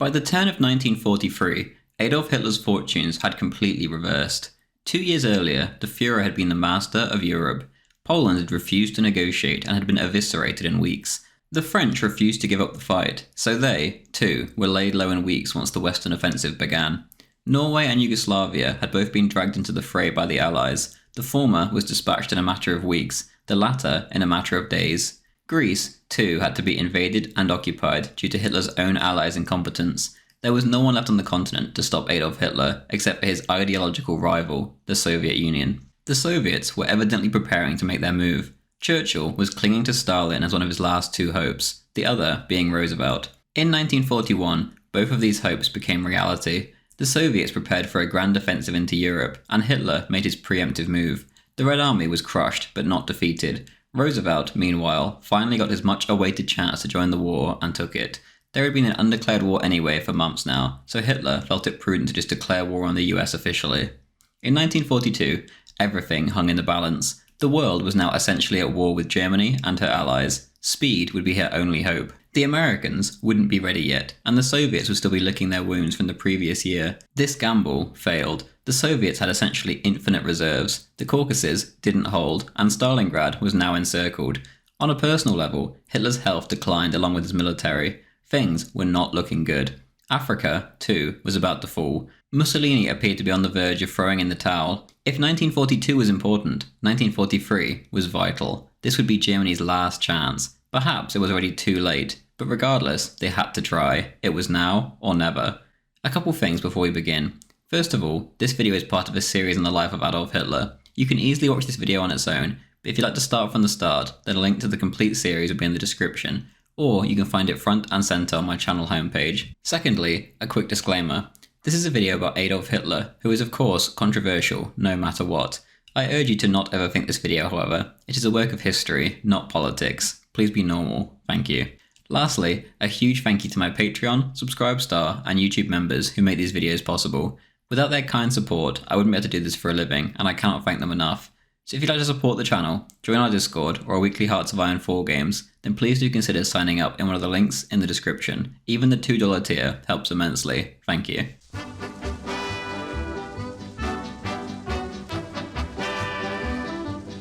By the turn of 1943, Adolf Hitler's fortunes had completely reversed. 2 years earlier, the Führer had been the master of Europe. Poland had refused to negotiate and had been eviscerated in weeks. The French refused to give up the fight, so they, too, were laid low in weeks once the Western offensive began. Norway and Yugoslavia had both been dragged into the fray by the Allies. The former was dispatched in a matter of weeks, the latter in a matter of days. Greece, too, had to be invaded and occupied due to Hitler's own allies' incompetence. There was no one left on the continent to stop Adolf Hitler except for his ideological rival, the Soviet Union. The Soviets were evidently preparing to make their move. Churchill was clinging to Stalin as one of his last two hopes, the other being Roosevelt. In 1941, both of these hopes became reality. The Soviets prepared for a grand offensive into Europe, and Hitler made his preemptive move. The Red Army was crushed, but not defeated. Roosevelt, meanwhile, finally got his much-awaited chance to join the war and took it. There had been an undeclared war anyway for months now, so Hitler felt it prudent to just declare war on the US officially. In 1942, everything hung in the balance. The world was now essentially at war with Germany and her allies. Speed would be her only hope. The Americans wouldn't be ready yet, and the Soviets would still be licking their wounds from the previous year. This gamble failed. The Soviets had essentially infinite reserves. The Caucasus didn't hold, and Stalingrad was now encircled. On a personal level, Hitler's health declined along with his military. Things were not looking good. Africa, too, was about to fall. Mussolini appeared to be on the verge of throwing in the towel. If 1942 was important, 1943 was vital. This would be Germany's last chance. Perhaps it was already too late, but regardless, they had to try. It was now or never. A couple things before we begin. First of all, this video is part of a series on the life of Adolf Hitler. You can easily watch this video on its own, but if you'd like to start from the start, then a link to the complete series will be in the description, or you can find it front and center on my channel homepage. Secondly, a quick disclaimer. This is a video about Adolf Hitler, who is of course controversial no matter what. I urge you to not overthink this video, however. It is a work of history, not politics. Please be normal. Thank you. Lastly, a huge thank you to my Patreon, Subscribestar, and YouTube members who make these videos possible. Without their kind support, I wouldn't be able to do this for a living, and I cannot thank them enough. So if you'd like to support the channel, join our Discord, or our weekly Hearts of Iron 4 games, then please do consider signing up in one of the links in the description. Even the $2 tier helps immensely. Thank you.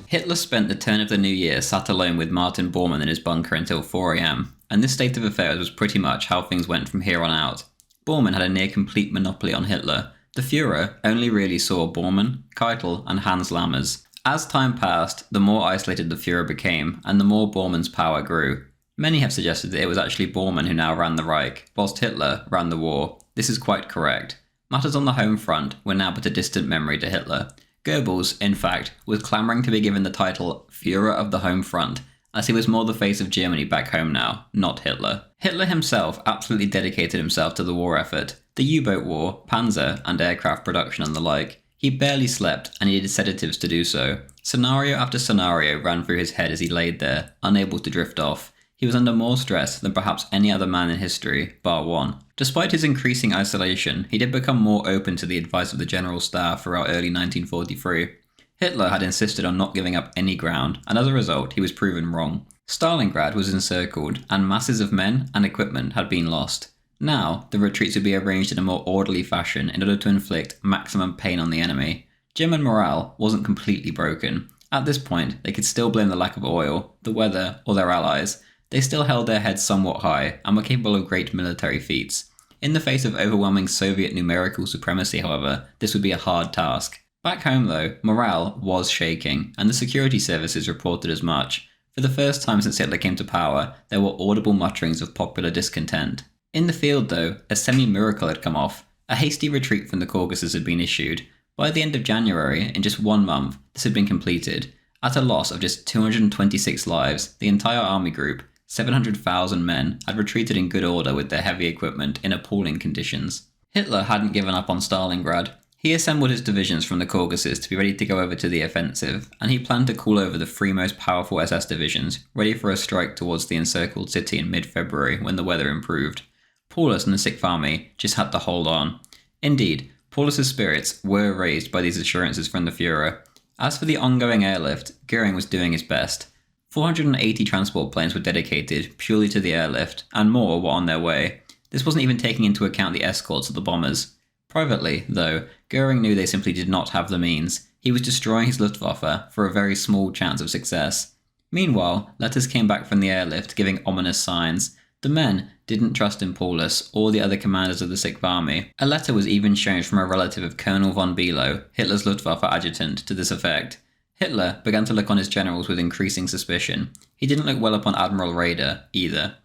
Hitler spent the turn of the new year sat alone with Martin Bormann in his bunker until 4 AM, and this state of affairs was pretty much how things went from here on out. Bormann had a near-complete monopoly on Hitler. The Führer only really saw Bormann, Keitel, and Hans Lammers. As time passed, the more isolated the Führer became, and the more Bormann's power grew. Many have suggested that it was actually Bormann who now ran the Reich, whilst Hitler ran the war. This is quite correct. Matters on the home front were now but a distant memory to Hitler. Goebbels, in fact, was clamouring to be given the title Führer of the Home Front, as he was more the face of Germany back home now, not Hitler. Hitler himself absolutely dedicated himself to the war effort, the U-boat war, panzer and aircraft production and the like. He barely slept and needed sedatives to do so. Scenario after scenario ran through his head as he laid there, unable to drift off. He was under more stress than perhaps any other man in history, bar one. Despite his increasing isolation, he did become more open to the advice of the General Staff throughout early 1943. Hitler had insisted on not giving up any ground, and as a result, he was proven wrong. Stalingrad was encircled, and masses of men and equipment had been lost. Now, the retreats would be arranged in a more orderly fashion in order to inflict maximum pain on the enemy. German morale wasn't completely broken. At this point, they could still blame the lack of oil, the weather, or their allies. They still held their heads somewhat high and were capable of great military feats. In the face of overwhelming Soviet numerical supremacy, however, this would be a hard task. Back home though, morale was shaking, and the security services reported as much. For the first time since Hitler came to power, there were audible mutterings of popular discontent. In the field though, a semi-miracle had come off. A hasty retreat from the Caucasus had been issued. By the end of January, in just 1 month, this had been completed. At a loss of just 226 lives, the entire army group, 700,000 men, had retreated in good order with their heavy equipment in appalling conditions. Hitler hadn't given up on Stalingrad. He assembled his divisions from the Caucasus to be ready to go over to the offensive, and he planned to call over the 3 most powerful SS divisions, ready for a strike towards the encircled city in mid-February when the weather improved. Paulus and the Sixth Army just had to hold on. Indeed, Paulus's spirits were raised by these assurances from the Führer. As for the ongoing airlift, Göring was doing his best. 480 transport planes were dedicated purely to the airlift, and more were on their way. This wasn't even taking into account the escorts of the bombers. Privately, though, Goering knew they simply did not have the means. He was destroying his Luftwaffe for a very small chance of success. Meanwhile, letters came back from the airlift giving ominous signs. The men didn't trust in Paulus or the other commanders of the Sixth Army. A letter was even shown from a relative of Colonel von Below, Hitler's Luftwaffe adjutant, to this effect. Hitler began to look on his generals with increasing suspicion. He didn't look well upon Admiral Raeder, either.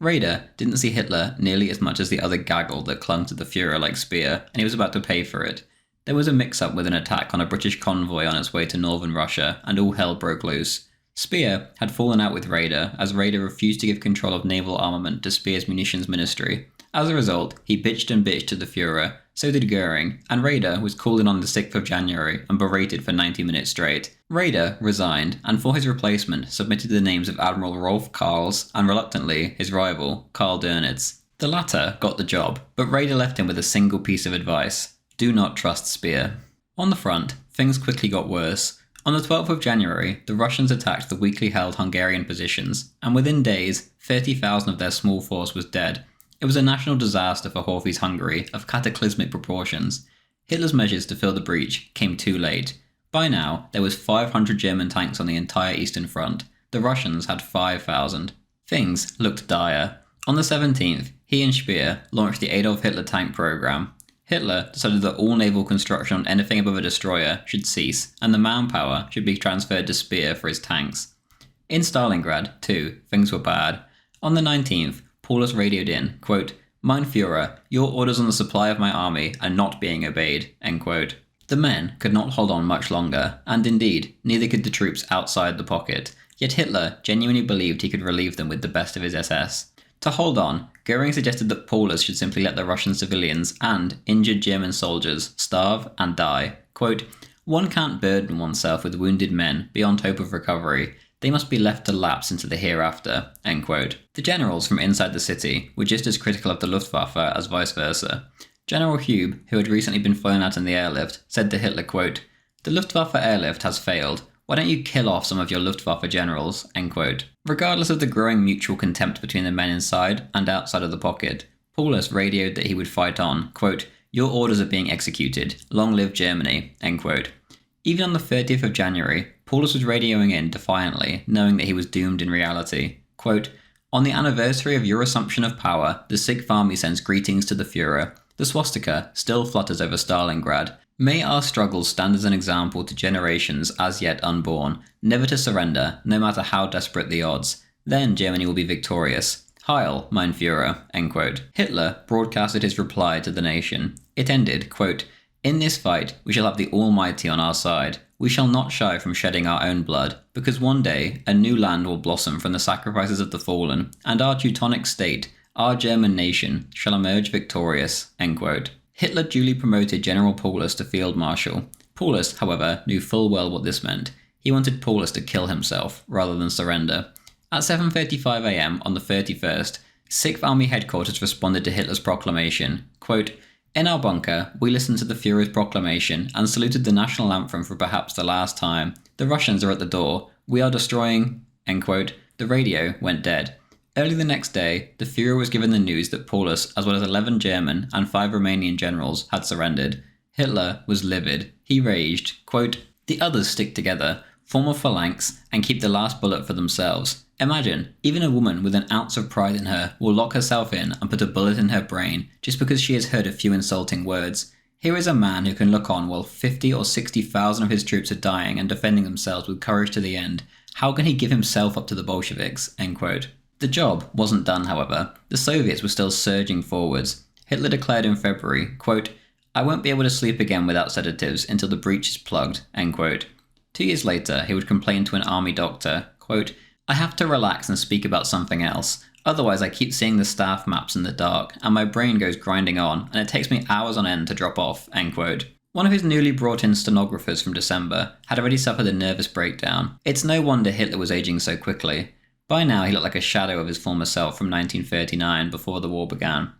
Raeder didn't see Hitler nearly as much as the other gaggle that clung to the Führer like Speer, and he was about to pay for it. There was a mix-up with an attack on a British convoy on its way to northern Russia, and all hell broke loose. Speer had fallen out with Raeder, as Raeder refused to give control of naval armament to Speer's munitions ministry. As a result, he bitched and bitched to the Führer, so did Goering, and Raeder was called in on the 6th of January and berated for 90 minutes straight. Raeder resigned, and for his replacement submitted the names of Admiral Rolf Karls and reluctantly his rival, Karl Dönitz. The latter got the job, but Raeder left him with a single piece of advice: do not trust Speer. On the front, things quickly got worse. On the 12th of January, the Russians attacked the weakly held Hungarian positions, and within days, 30,000 of their small force was dead. It was a national disaster for Horthy's Hungary of cataclysmic proportions. Hitler's measures to fill the breach came too late. By now, there was 500 German tanks on the entire Eastern Front. The Russians had 5,000. Things looked dire. On the 17th, he and Speer launched the Adolf Hitler tank program. Hitler decided that all naval construction on anything above a destroyer should cease, and the manpower should be transferred to Speer for his tanks. In Stalingrad, too, things were bad. On the 19th, Paulus radioed in, quote, "Mein Führer, your orders on the supply of my army are not being obeyed," end quote. The men could not hold on much longer, and indeed, neither could the troops outside the pocket, yet Hitler genuinely believed he could relieve them with the best of his SS. To hold on, Goering suggested that Paulus should simply let the Russian civilians and injured German soldiers starve and die. Quote, "One can't burden oneself with wounded men beyond hope of recovery. They must be left to lapse into the hereafter," end quote. The generals from inside the city were just as critical of the Luftwaffe as vice versa. General Hube, who had recently been flown out in the airlift, said to Hitler, quote, "The Luftwaffe airlift has failed. Why don't you kill off some of your Luftwaffe generals?" End quote. Regardless of the growing mutual contempt between the men inside and outside of the pocket, Paulus radioed that he would fight on, quote, "Your orders are being executed. Long live Germany," end quote. Even on the 30th of January, Paulus was radioing in defiantly, knowing that he was doomed in reality. Quote, "On the anniversary of your assumption of power, the Sixth Army sends greetings to the Führer. The swastika still flutters over Stalingrad. May our struggles stand as an example to generations as yet unborn, never to surrender, no matter how desperate the odds. Then Germany will be victorious. Heil, mein Führer," end quote. Hitler broadcasted his reply to the nation. It ended, quote, "In this fight, we shall have the Almighty on our side. We shall not shy from shedding our own blood, because one day a new land will blossom from the sacrifices of the fallen, and our Teutonic state, our German nation, shall emerge victorious," end quote. Hitler duly promoted General Paulus to Field Marshal. Paulus, however, knew full well what this meant. He wanted Paulus to kill himself, rather than surrender. At 7:35 a.m. on the 31st, 6th Army Headquarters responded to Hitler's proclamation. Quote, "In our bunker, we listened to the Führer's proclamation and saluted the national anthem for perhaps the last time. The Russians are at the door. We are destroying," end quote. The radio went dead. Early the next day, the Führer was given the news that Paulus, as well as 11 German and 5 Romanian generals, had surrendered. Hitler was livid. He raged, quote, "The others stick together, form a phalanx, and keep the last bullet for themselves. Imagine, even a woman with an ounce of pride in her will lock herself in and put a bullet in her brain just because she has heard a few insulting words. Here is a man who can look on while 50 or 60,000 of his troops are dying and defending themselves with courage to the end. How can he give himself up to the Bolsheviks?" End quote. The job wasn't done, however. The Soviets were still surging forwards. Hitler declared in February, quote, "I won't be able to sleep again without sedatives until the breach is plugged," end quote. 2 years later, he would complain to an army doctor, quote, "I have to relax and speak about something else. Otherwise I keep seeing the staff maps in the dark, and my brain goes grinding on, and it takes me hours on end to drop off," end quote. One of his newly brought in stenographers from December had already suffered a nervous breakdown. It's no wonder Hitler was aging so quickly. By now he looked like a shadow of his former self from 1939, before the war began.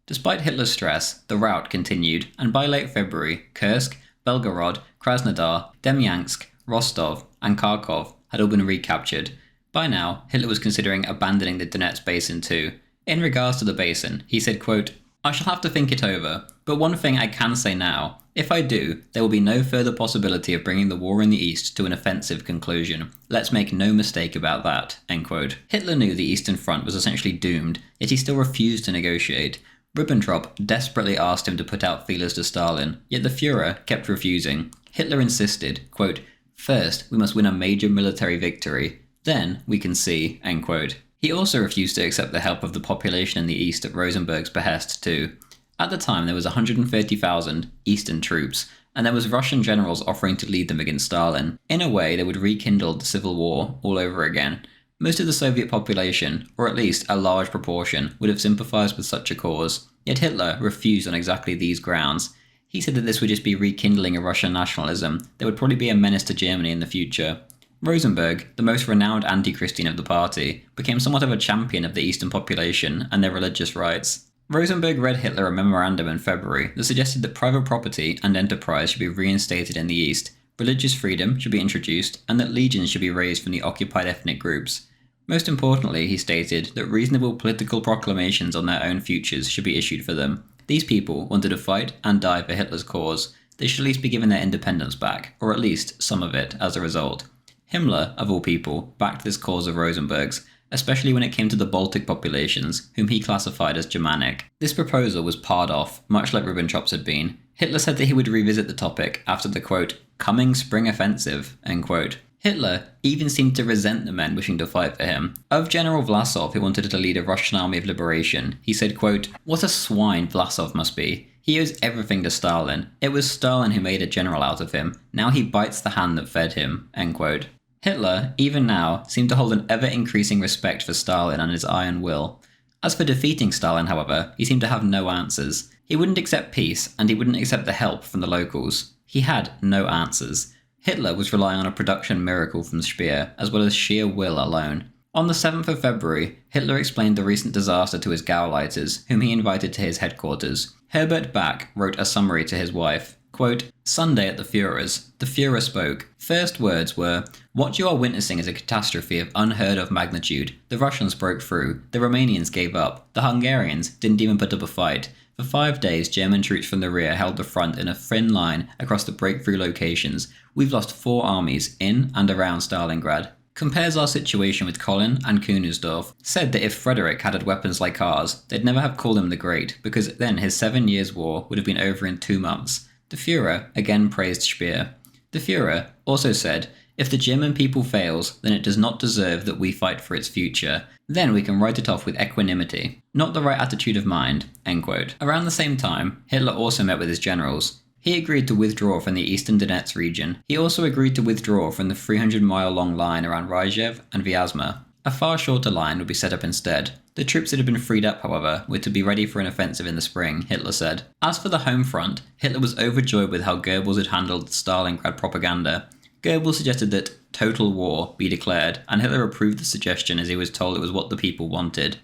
Despite Hitler's stress, the rout continued, and by late February, Kursk, Belgorod, Krasnodar, Demyansk, Rostov, and Kharkov had all been recaptured. By now, Hitler was considering abandoning the Donetsk basin too. In regards to the basin, he said, quote, "I shall have to think it over, but one thing I can say now, if I do, there will be no further possibility of bringing the war in the East to an offensive conclusion. Let's make no mistake about that," end quote. Hitler knew the Eastern Front was essentially doomed, yet he still refused to negotiate. Ribbentrop desperately asked him to put out feelers to Stalin, yet the Führer kept refusing. Hitler insisted, quote, "First, we must win a major military victory. Then we can see," end quote. He also refused to accept the help of the population in the East at Rosenberg's behest too. At the time there was 130,000 Eastern troops, and there was Russian generals offering to lead them against Stalin. In a way, they would rekindle the Civil War all over again. Most of the Soviet population, or at least a large proportion, would have sympathized with such a cause, yet Hitler refused on exactly these grounds. He said that this would just be rekindling a Russian nationalism that would probably be a menace to Germany in the future. Rosenberg, the most renowned anti-Christian of the party, became somewhat of a champion of the Eastern population and their religious rights. Rosenberg read Hitler a memorandum in February that suggested that private property and enterprise should be reinstated in the East, religious freedom should be introduced, and that legions should be raised from the occupied ethnic groups. Most importantly, he stated that reasonable political proclamations on their own futures should be issued for them. These people wanted to fight and die for Hitler's cause. They should at least be given their independence back, or at least some of it as a result. Himmler, of all people, backed this cause of Rosenberg's, especially when it came to the Baltic populations, whom he classified as Germanic. This proposal was parred off, much like Ribbentrop's had been. Hitler said that he would revisit the topic after the, quote, "coming spring offensive," end quote. Hitler even seemed to resent the men wishing to fight for him. Of General Vlasov, who wanted to lead a Russian army of liberation, he said, quote, "What a swine Vlasov must be. He owes everything to Stalin. It was Stalin who made a general out of him. Now he bites the hand that fed him," end quote. Hitler, even now, seemed to hold an ever-increasing respect for Stalin and his iron will. As for defeating Stalin, however, he seemed to have no answers. He wouldn't accept peace, and he wouldn't accept the help from the locals. He had no answers. Hitler was relying on a production miracle from Speer, as well as sheer will alone. On the 7th of February, Hitler explained the recent disaster to his Gauleiters, whom he invited to his headquarters. Herbert Back wrote a summary to his wife. Quote, "Sunday at the Führer's. The Führer spoke. First words were, 'What you are witnessing is a catastrophe of unheard of magnitude. The Russians broke through. The Romanians gave up. The Hungarians didn't even put up a fight. For 5 days, German troops from the rear held the front in a thin line across the breakthrough locations. We've lost 4 armies in and around Stalingrad.' Compares our situation with Kolin and Kunersdorf. Said that if Frederick had weapons like ours, they'd never have called him the Great, because then his 7 years' war would have been over in 2 months. The Führer again praised Speer. The Führer also said, 'If the German people fails, then it does not deserve that we fight for its future. Then we can write it off with equanimity. Not the right attitude of mind,' end quote. Around the same time, Hitler also met with his generals. He agreed to withdraw from the eastern Donetsk region. He also agreed to withdraw from the 300-mile-long line around Rzhev and Vyazma. A far shorter line would be set up instead. The troops that had been freed up, however, were to be ready for an offensive in the spring, Hitler said. As for the home front, Hitler was overjoyed with how Goebbels had handled Stalingrad propaganda. Goebbels suggested that total war be declared, and Hitler approved the suggestion as he was told it was what the people wanted.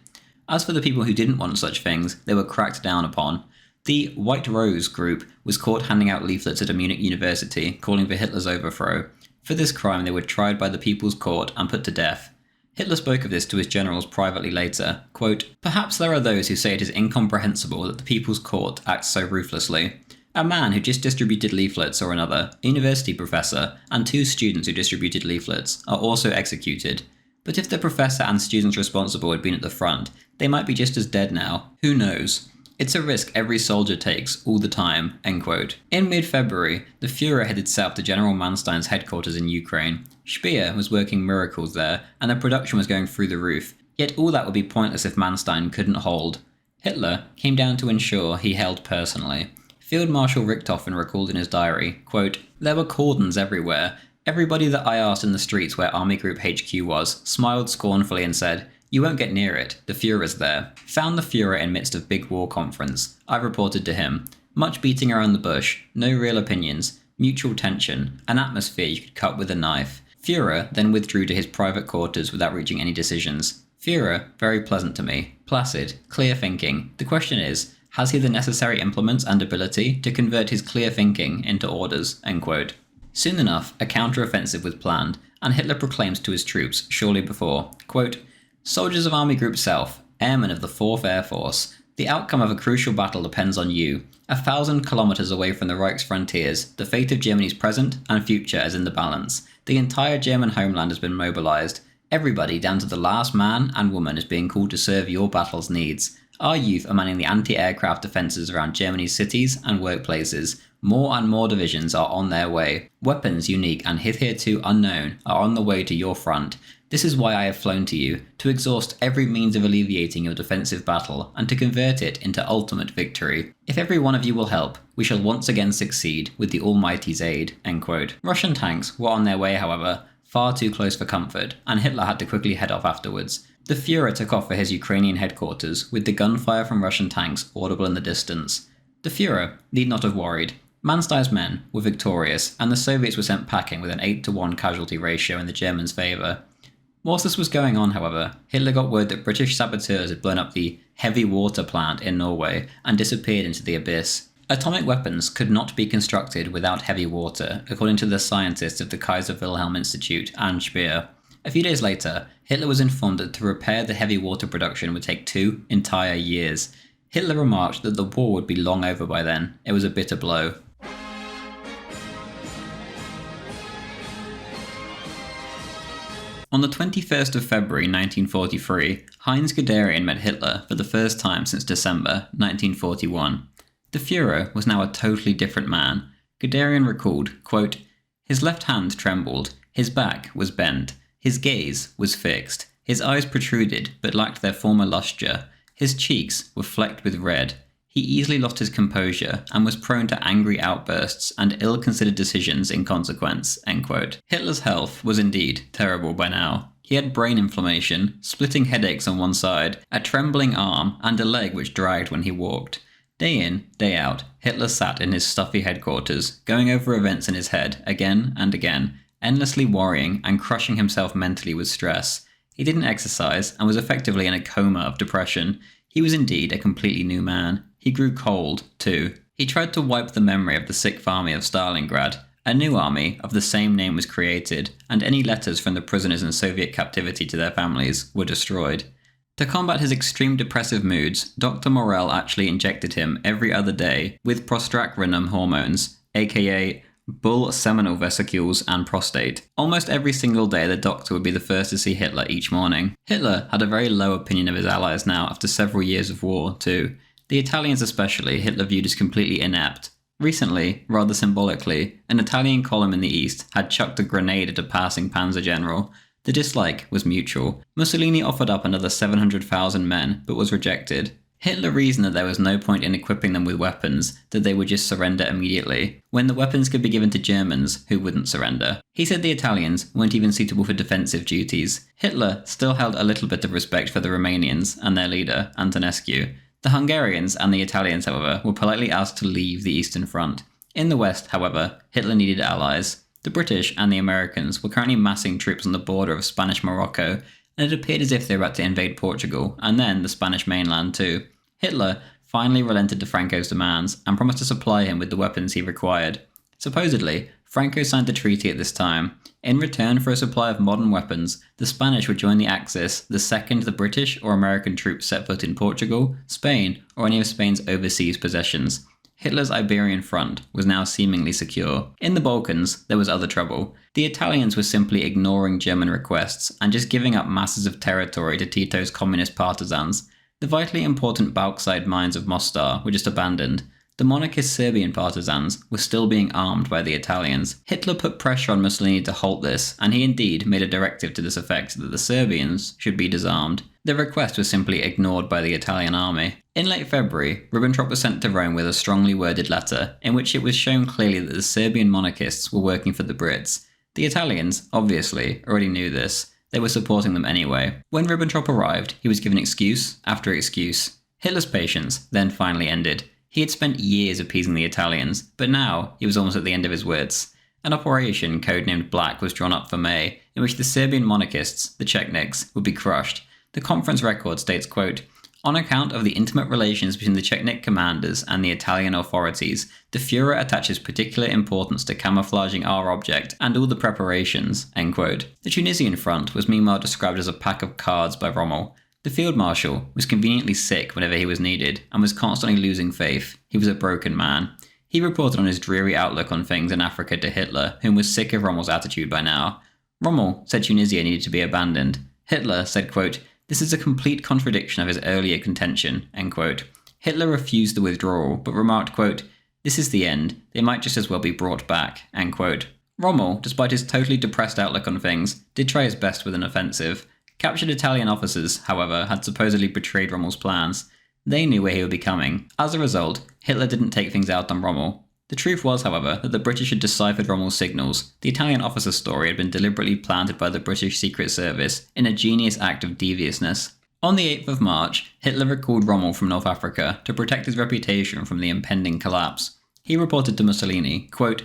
As for the people who didn't want such things, they were cracked down upon. The White Rose group was caught handing out leaflets at a Munich university calling for Hitler's overthrow. For this crime, they were tried by the People's Court and put to death. Hitler spoke of this to his generals privately later. Quote, "Perhaps there are those who say it is incomprehensible that the People's Court acts so ruthlessly. A man who just distributed leaflets or another, a university professor, and 2 students who distributed leaflets are also executed. But if the professor and students responsible had been at the front, they might be just as dead now. Who knows? It's a risk every soldier takes all the time," end quote. In mid-February, the Führer headed south to General Manstein's headquarters in Ukraine. Speer was working miracles there, and the production was going through the roof. Yet all that would be pointless if Manstein couldn't hold. Hitler came down to ensure he held personally. Field Marshal Richthofen recalled in his diary, quote, "There were cordons everywhere. Everybody that I asked in the streets where Army Group HQ was smiled scornfully and said, 'You won't get near it, the Führer's there.' Found the Führer in midst of big war conference. I reported to him. Much beating around the bush, no real opinions, mutual tension, an atmosphere you could cut with a knife. Führer then withdrew to his private quarters without reaching any decisions. Führer, very pleasant to me, placid, clear thinking. The question is, has he the necessary implements and ability to convert his clear thinking into orders?" End quote. Soon enough, a counter-offensive was planned, and Hitler proclaimed to his troops shortly before, quote, "Soldiers of Army Group South, airman of the 4th Air Force. The outcome of a crucial battle depends on you. 1,000 kilometers away from the Reich's frontiers, the fate of Germany's present and future is in the balance. The entire German homeland has been mobilized. Everybody, down to the last man and woman, is being called to serve your battle's needs. Our youth are manning the anti-aircraft defences around Germany's cities and workplaces. More and more divisions are on their way. Weapons unique and hitherto unknown are on the way to your front. This is why I have flown to you, to exhaust every means of alleviating your defensive battle, and to convert it into ultimate victory. If every one of you will help, we shall once again succeed with the Almighty's aid." End quote. Russian tanks were on their way, however, far too close for comfort, and Hitler had to quickly head off afterwards. The Führer took off for his Ukrainian headquarters, with the gunfire from Russian tanks audible in the distance. The Führer need not have worried. Mansteyer's men were victorious, and the Soviets were sent packing with an 8-to-1 casualty ratio in the Germans' favour. Whilst this was going on, however, Hitler got word that British saboteurs had blown up the heavy water plant in Norway and disappeared into the abyss. Atomic weapons could not be constructed without heavy water, according to the scientists of the Kaiser Wilhelm Institute and Speer. A few days later, Hitler was informed that to repair the heavy water production would take 2 entire years. Hitler remarked that the war would be long over by then. It was a bitter blow. On the 21st of February 1943, Heinz Guderian met Hitler for the first time since December 1941. The Führer was now a totally different man. Guderian recalled, quote, "His left hand trembled, his back was bent, his gaze was fixed, his eyes protruded but lacked their former lustre, his cheeks were flecked with red. He easily lost his composure and was prone to angry outbursts and ill-considered decisions in consequence." End quote. Hitler's health was indeed terrible by now. He had brain inflammation, splitting headaches on one side, a trembling arm, and a leg which dragged when he walked. Day in, day out, Hitler sat in his stuffy headquarters, going over events in his head again and again, endlessly worrying and crushing himself mentally with stress. He didn't exercise and was effectively in a coma of depression. He was indeed a completely new man. He grew cold, too. He tried to wipe the memory of the Sixth Army of Stalingrad. A new army of the same name was created, and any letters from the prisoners in Soviet captivity to their families were destroyed. To combat his extreme depressive moods, Dr. Morell actually injected him every other day with prostracrinum hormones, aka bull seminal vesicles and prostate. Almost every single day the doctor would be the first to see Hitler each morning. Hitler had a very low opinion of his allies now after several years of war, too. The Italians especially, Hitler viewed as completely inept. Recently, rather symbolically, an Italian column in the east had chucked a grenade at a passing panzer general. The dislike was mutual. Mussolini offered up another 700,000 men, but was rejected. Hitler reasoned that there was no point in equipping them with weapons, that they would just surrender immediately, when the weapons could be given to Germans who wouldn't surrender. He said the Italians weren't even suitable for defensive duties. Hitler still held a little bit of respect for the Romanians and their leader, Antonescu. The Hungarians and the Italians, however, were politely asked to leave the Eastern Front. In the West, however, Hitler needed allies. The British and the Americans were currently massing troops on the border of Spanish Morocco, and it appeared as if they were about to invade Portugal, and then the Spanish mainland too. Hitler finally relented to Franco's demands, and promised to supply him with the weapons he required. Supposedly, Franco signed the treaty at this time. In return for a supply of modern weapons, the Spanish would join the Axis the second the British or American troops set foot in Portugal, Spain, or any of Spain's overseas possessions. Hitler's Iberian front was now seemingly secure. In the Balkans, there was other trouble. The Italians were simply ignoring German requests and just giving up masses of territory to Tito's communist partisans. The vitally important bauxite mines of Mostar were just abandoned. The monarchist Serbian partisans were still being armed by the Italians. Hitler put pressure on Mussolini to halt this, and he indeed made a directive to this effect that the Serbians should be disarmed. The request was simply ignored by the Italian army. In late February, Ribbentrop was sent to Rome with a strongly worded letter, in which it was shown clearly that the Serbian monarchists were working for the Brits. The Italians, obviously, already knew this. They were supporting them anyway. When Ribbentrop arrived, he was given excuse after excuse. Hitler's patience then finally ended. He had spent years appeasing the Italians, but now he was almost at the end of his wits. An operation codenamed Black was drawn up for May, in which the Serbian monarchists, the Chetniks, would be crushed. The conference record states, quote, "On account of the intimate relations between the Chetnik commanders and the Italian authorities, the Führer attaches particular importance to camouflaging our object and all the preparations." End quote. The Tunisian front was meanwhile described as a pack of cards by Rommel. The Field Marshal was conveniently sick whenever he was needed and was constantly losing faith. He was a broken man. He reported on his dreary outlook on things in Africa to Hitler, whom was sick of Rommel's attitude by now. Rommel said Tunisia needed to be abandoned. Hitler said, quote, "This is a complete contradiction of his earlier contention," end quote. Hitler refused the withdrawal, but remarked, quote, "This is the end. They might just as well be brought back," end quote. Rommel, despite his totally depressed outlook on things, did try his best with an offensive. Captured Italian officers, however, had supposedly betrayed Rommel's plans. They knew where he would be coming. As a result, Hitler didn't take things out on Rommel. The truth was, however, that the British had deciphered Rommel's signals. The Italian officer's story had been deliberately planted by the British Secret Service in a genius act of deviousness. On the 8th of March, Hitler recalled Rommel from North Africa to protect his reputation from the impending collapse. He reported to Mussolini, quote,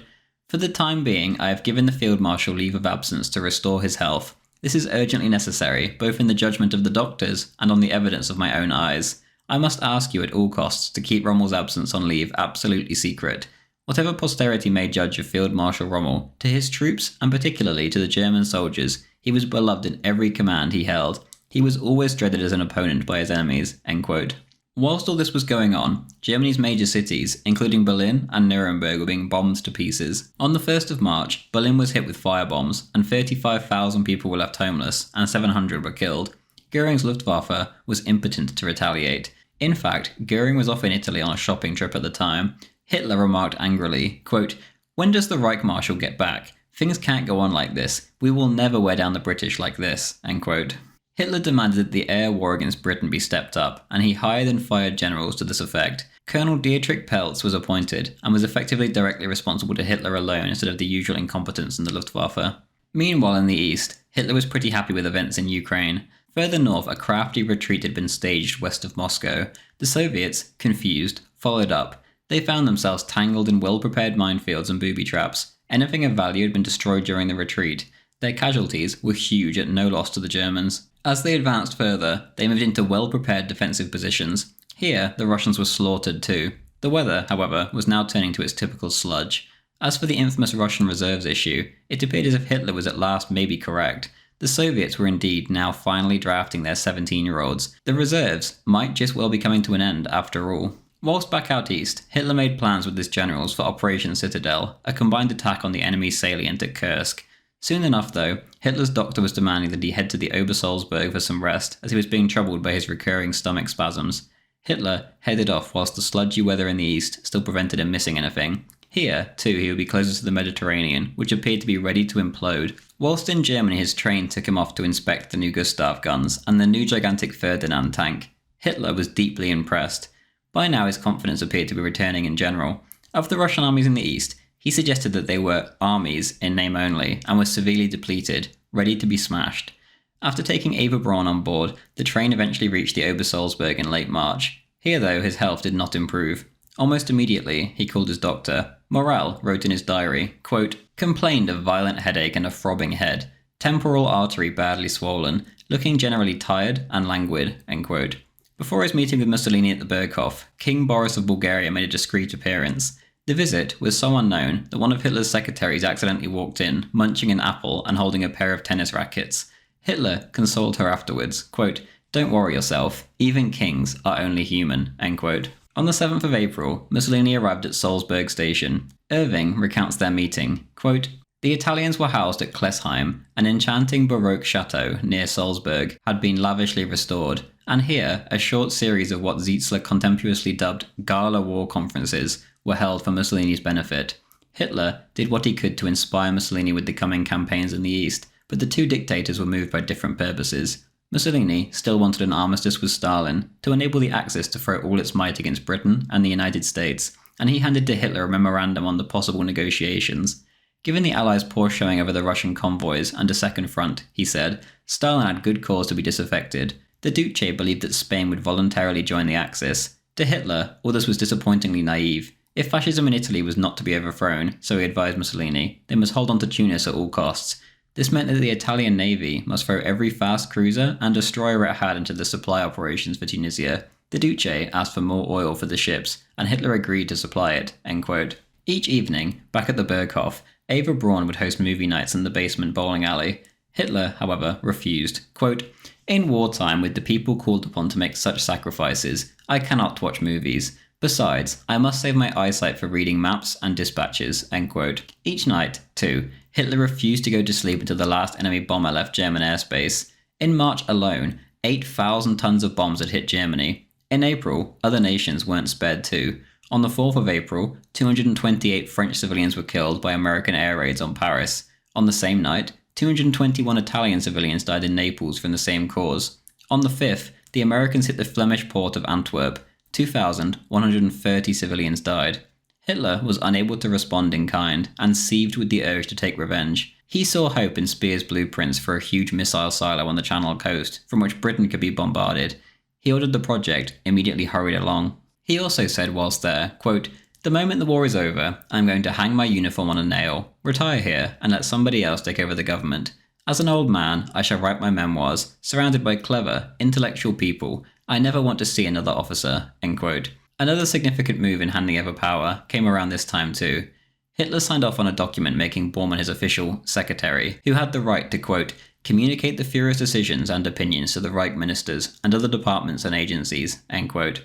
"For the time being, I have given the Field Marshal leave of absence to restore his health. This is urgently necessary, both in the judgment of the doctors and on the evidence of my own eyes. I must ask you at all costs to keep Rommel's absence on leave absolutely secret. Whatever posterity may judge of Field Marshal Rommel, to his troops, and particularly to the German soldiers, he was beloved in every command he held. He was always dreaded as an opponent by his enemies," end quote. Whilst all this was going on, Germany's major cities, including Berlin and Nuremberg, were being bombed to pieces. On the 1st of March, Berlin was hit with firebombs, and 35,000 people were left homeless, and 700 were killed. Goering's Luftwaffe was impotent to retaliate. In fact, Goering was off in Italy on a shopping trip at the time. Hitler remarked angrily, quote, "When does the Reich Marshal get back? Things can't go on like this. We will never wear down the British like this," end quote. Hitler demanded that the air war against Britain be stepped up, and he hired and fired generals to this effect. Colonel Dietrich Peltz was appointed, and was effectively directly responsible to Hitler alone instead of the usual incompetence in the Luftwaffe. Meanwhile in the east, Hitler was pretty happy with events in Ukraine. Further north, a crafty retreat had been staged west of Moscow. The Soviets, confused, followed up. They found themselves tangled in well-prepared minefields and booby traps. Anything of value had been destroyed during the retreat. Their casualties were huge at no loss to the Germans. As they advanced further, they moved into well-prepared defensive positions. Here, the Russians were slaughtered too. The weather, however, was now turning to its typical sludge. As for the infamous Russian reserves issue, it appeared as if Hitler was at last maybe correct. The Soviets were indeed now finally drafting their 17-year-olds. The reserves might just well be coming to an end after all. Whilst back out east, Hitler made plans with his generals for Operation Citadel, a combined attack on the enemy salient at Kursk. Soon enough, though, Hitler's doctor was demanding that he head to the Obersalzberg for some rest, as he was being troubled by his recurring stomach spasms. Hitler headed off whilst the sludgy weather in the east still prevented him missing anything. Here, too, he would be closer to the Mediterranean, which appeared to be ready to implode. Whilst in Germany, his train took him off to inspect the new Gustav guns and the new gigantic Ferdinand tank. Hitler was deeply impressed. By now, his confidence appeared to be returning in general. Of the Russian armies in the east, he suggested that they were armies in name only and were severely depleted, ready to be smashed. After taking Eva Braun on board, the train eventually reached the Obersalzberg in late March. Here, though, his health did not improve. Almost immediately, he called his doctor. Morel wrote in his diary, quote, "Complained of violent headache and a throbbing head. Temporal artery badly swollen. Looking generally tired and languid," end quote. Before his meeting with Mussolini at the Berghof, King Boris of Bulgaria made a discreet appearance. The visit was so unknown that one of Hitler's secretaries accidentally walked in, munching an apple and holding a pair of tennis rackets. Hitler consoled her afterwards, quote, "Don't worry yourself, even kings are only human," end quote. On the 7th of April, Mussolini arrived at Salzburg station. Irving recounts their meeting, quote, "The Italians were housed at Klesheim, an enchanting Baroque chateau near Salzburg, had been lavishly restored, and here a short series of what Zietzler contemptuously dubbed gala war conferences were held for Mussolini's benefit. Hitler did what he could to inspire Mussolini with the coming campaigns in the east, but the two dictators were moved by different purposes. Mussolini still wanted an armistice with Stalin to enable the Axis to throw all its might against Britain and the United States, and he handed to Hitler a memorandum on the possible negotiations. Given the Allies' poor showing over the Russian convoys and a second front, he said, Stalin had good cause to be disaffected. The Duce believed that Spain would voluntarily join the Axis. To Hitler, all this was disappointingly naive. If fascism in Italy was not to be overthrown, so he advised Mussolini, they must hold on to Tunis at all costs. This meant that the Italian navy must throw every fast cruiser and destroyer it had into the supply operations for Tunisia. The Duce asked for more oil for the ships, and Hitler agreed to supply it, end quote. Each evening, back at the Berghof, Eva Braun would host movie nights in the basement bowling alley. Hitler, however, refused. Quote, In wartime, with the people called upon to make such sacrifices, I cannot watch movies. Besides, I must save my eyesight for reading maps and dispatches." End quote. Each night, too, Hitler refused to go to sleep until the last enemy bomber left German airspace. In March alone, 8,000 tons of bombs had hit Germany. In April, other nations weren't spared too. On the 4th of April, 228 French civilians were killed by American air raids on Paris. On the same night, 221 Italian civilians died in Naples from the same cause. On the 5th, the Americans hit the Flemish port of Antwerp. 2,130 civilians died. Hitler was unable to respond in kind and seethed with the urge to take revenge. He saw hope in Speer's blueprints for a huge missile silo on the Channel coast from which Britain could be bombarded. He ordered the project, immediately hurried along. He also said whilst there, quote, "The moment the war is over, I'm going to hang my uniform on a nail, retire here, and let somebody else take over the government. As an old man, I shall write my memoirs, surrounded by clever, intellectual people. I never want to see another officer." End quote. Another significant move in handing over power came around this time too. Hitler signed off on a document making Bormann his official secretary, who had the right to, quote, "communicate the Führer's decisions and opinions to the Reich ministers and other departments and agencies." End quote.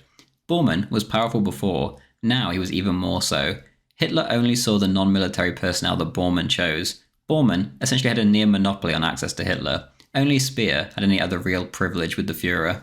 Bormann was powerful before, now he was even more so. Hitler only saw the non-military personnel that Bormann chose. Bormann essentially had a near monopoly on access to Hitler. Only Speer had any other real privilege with the Führer.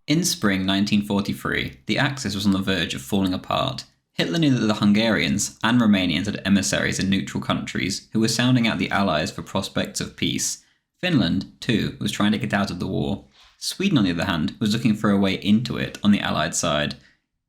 In spring 1943, the Axis was on the verge of falling apart. Hitler knew that the Hungarians and Romanians had emissaries in neutral countries who were sounding out the Allies for prospects of peace. Finland, too, was trying to get out of the war. Sweden, on the other hand, was looking for a way into it on the Allied side.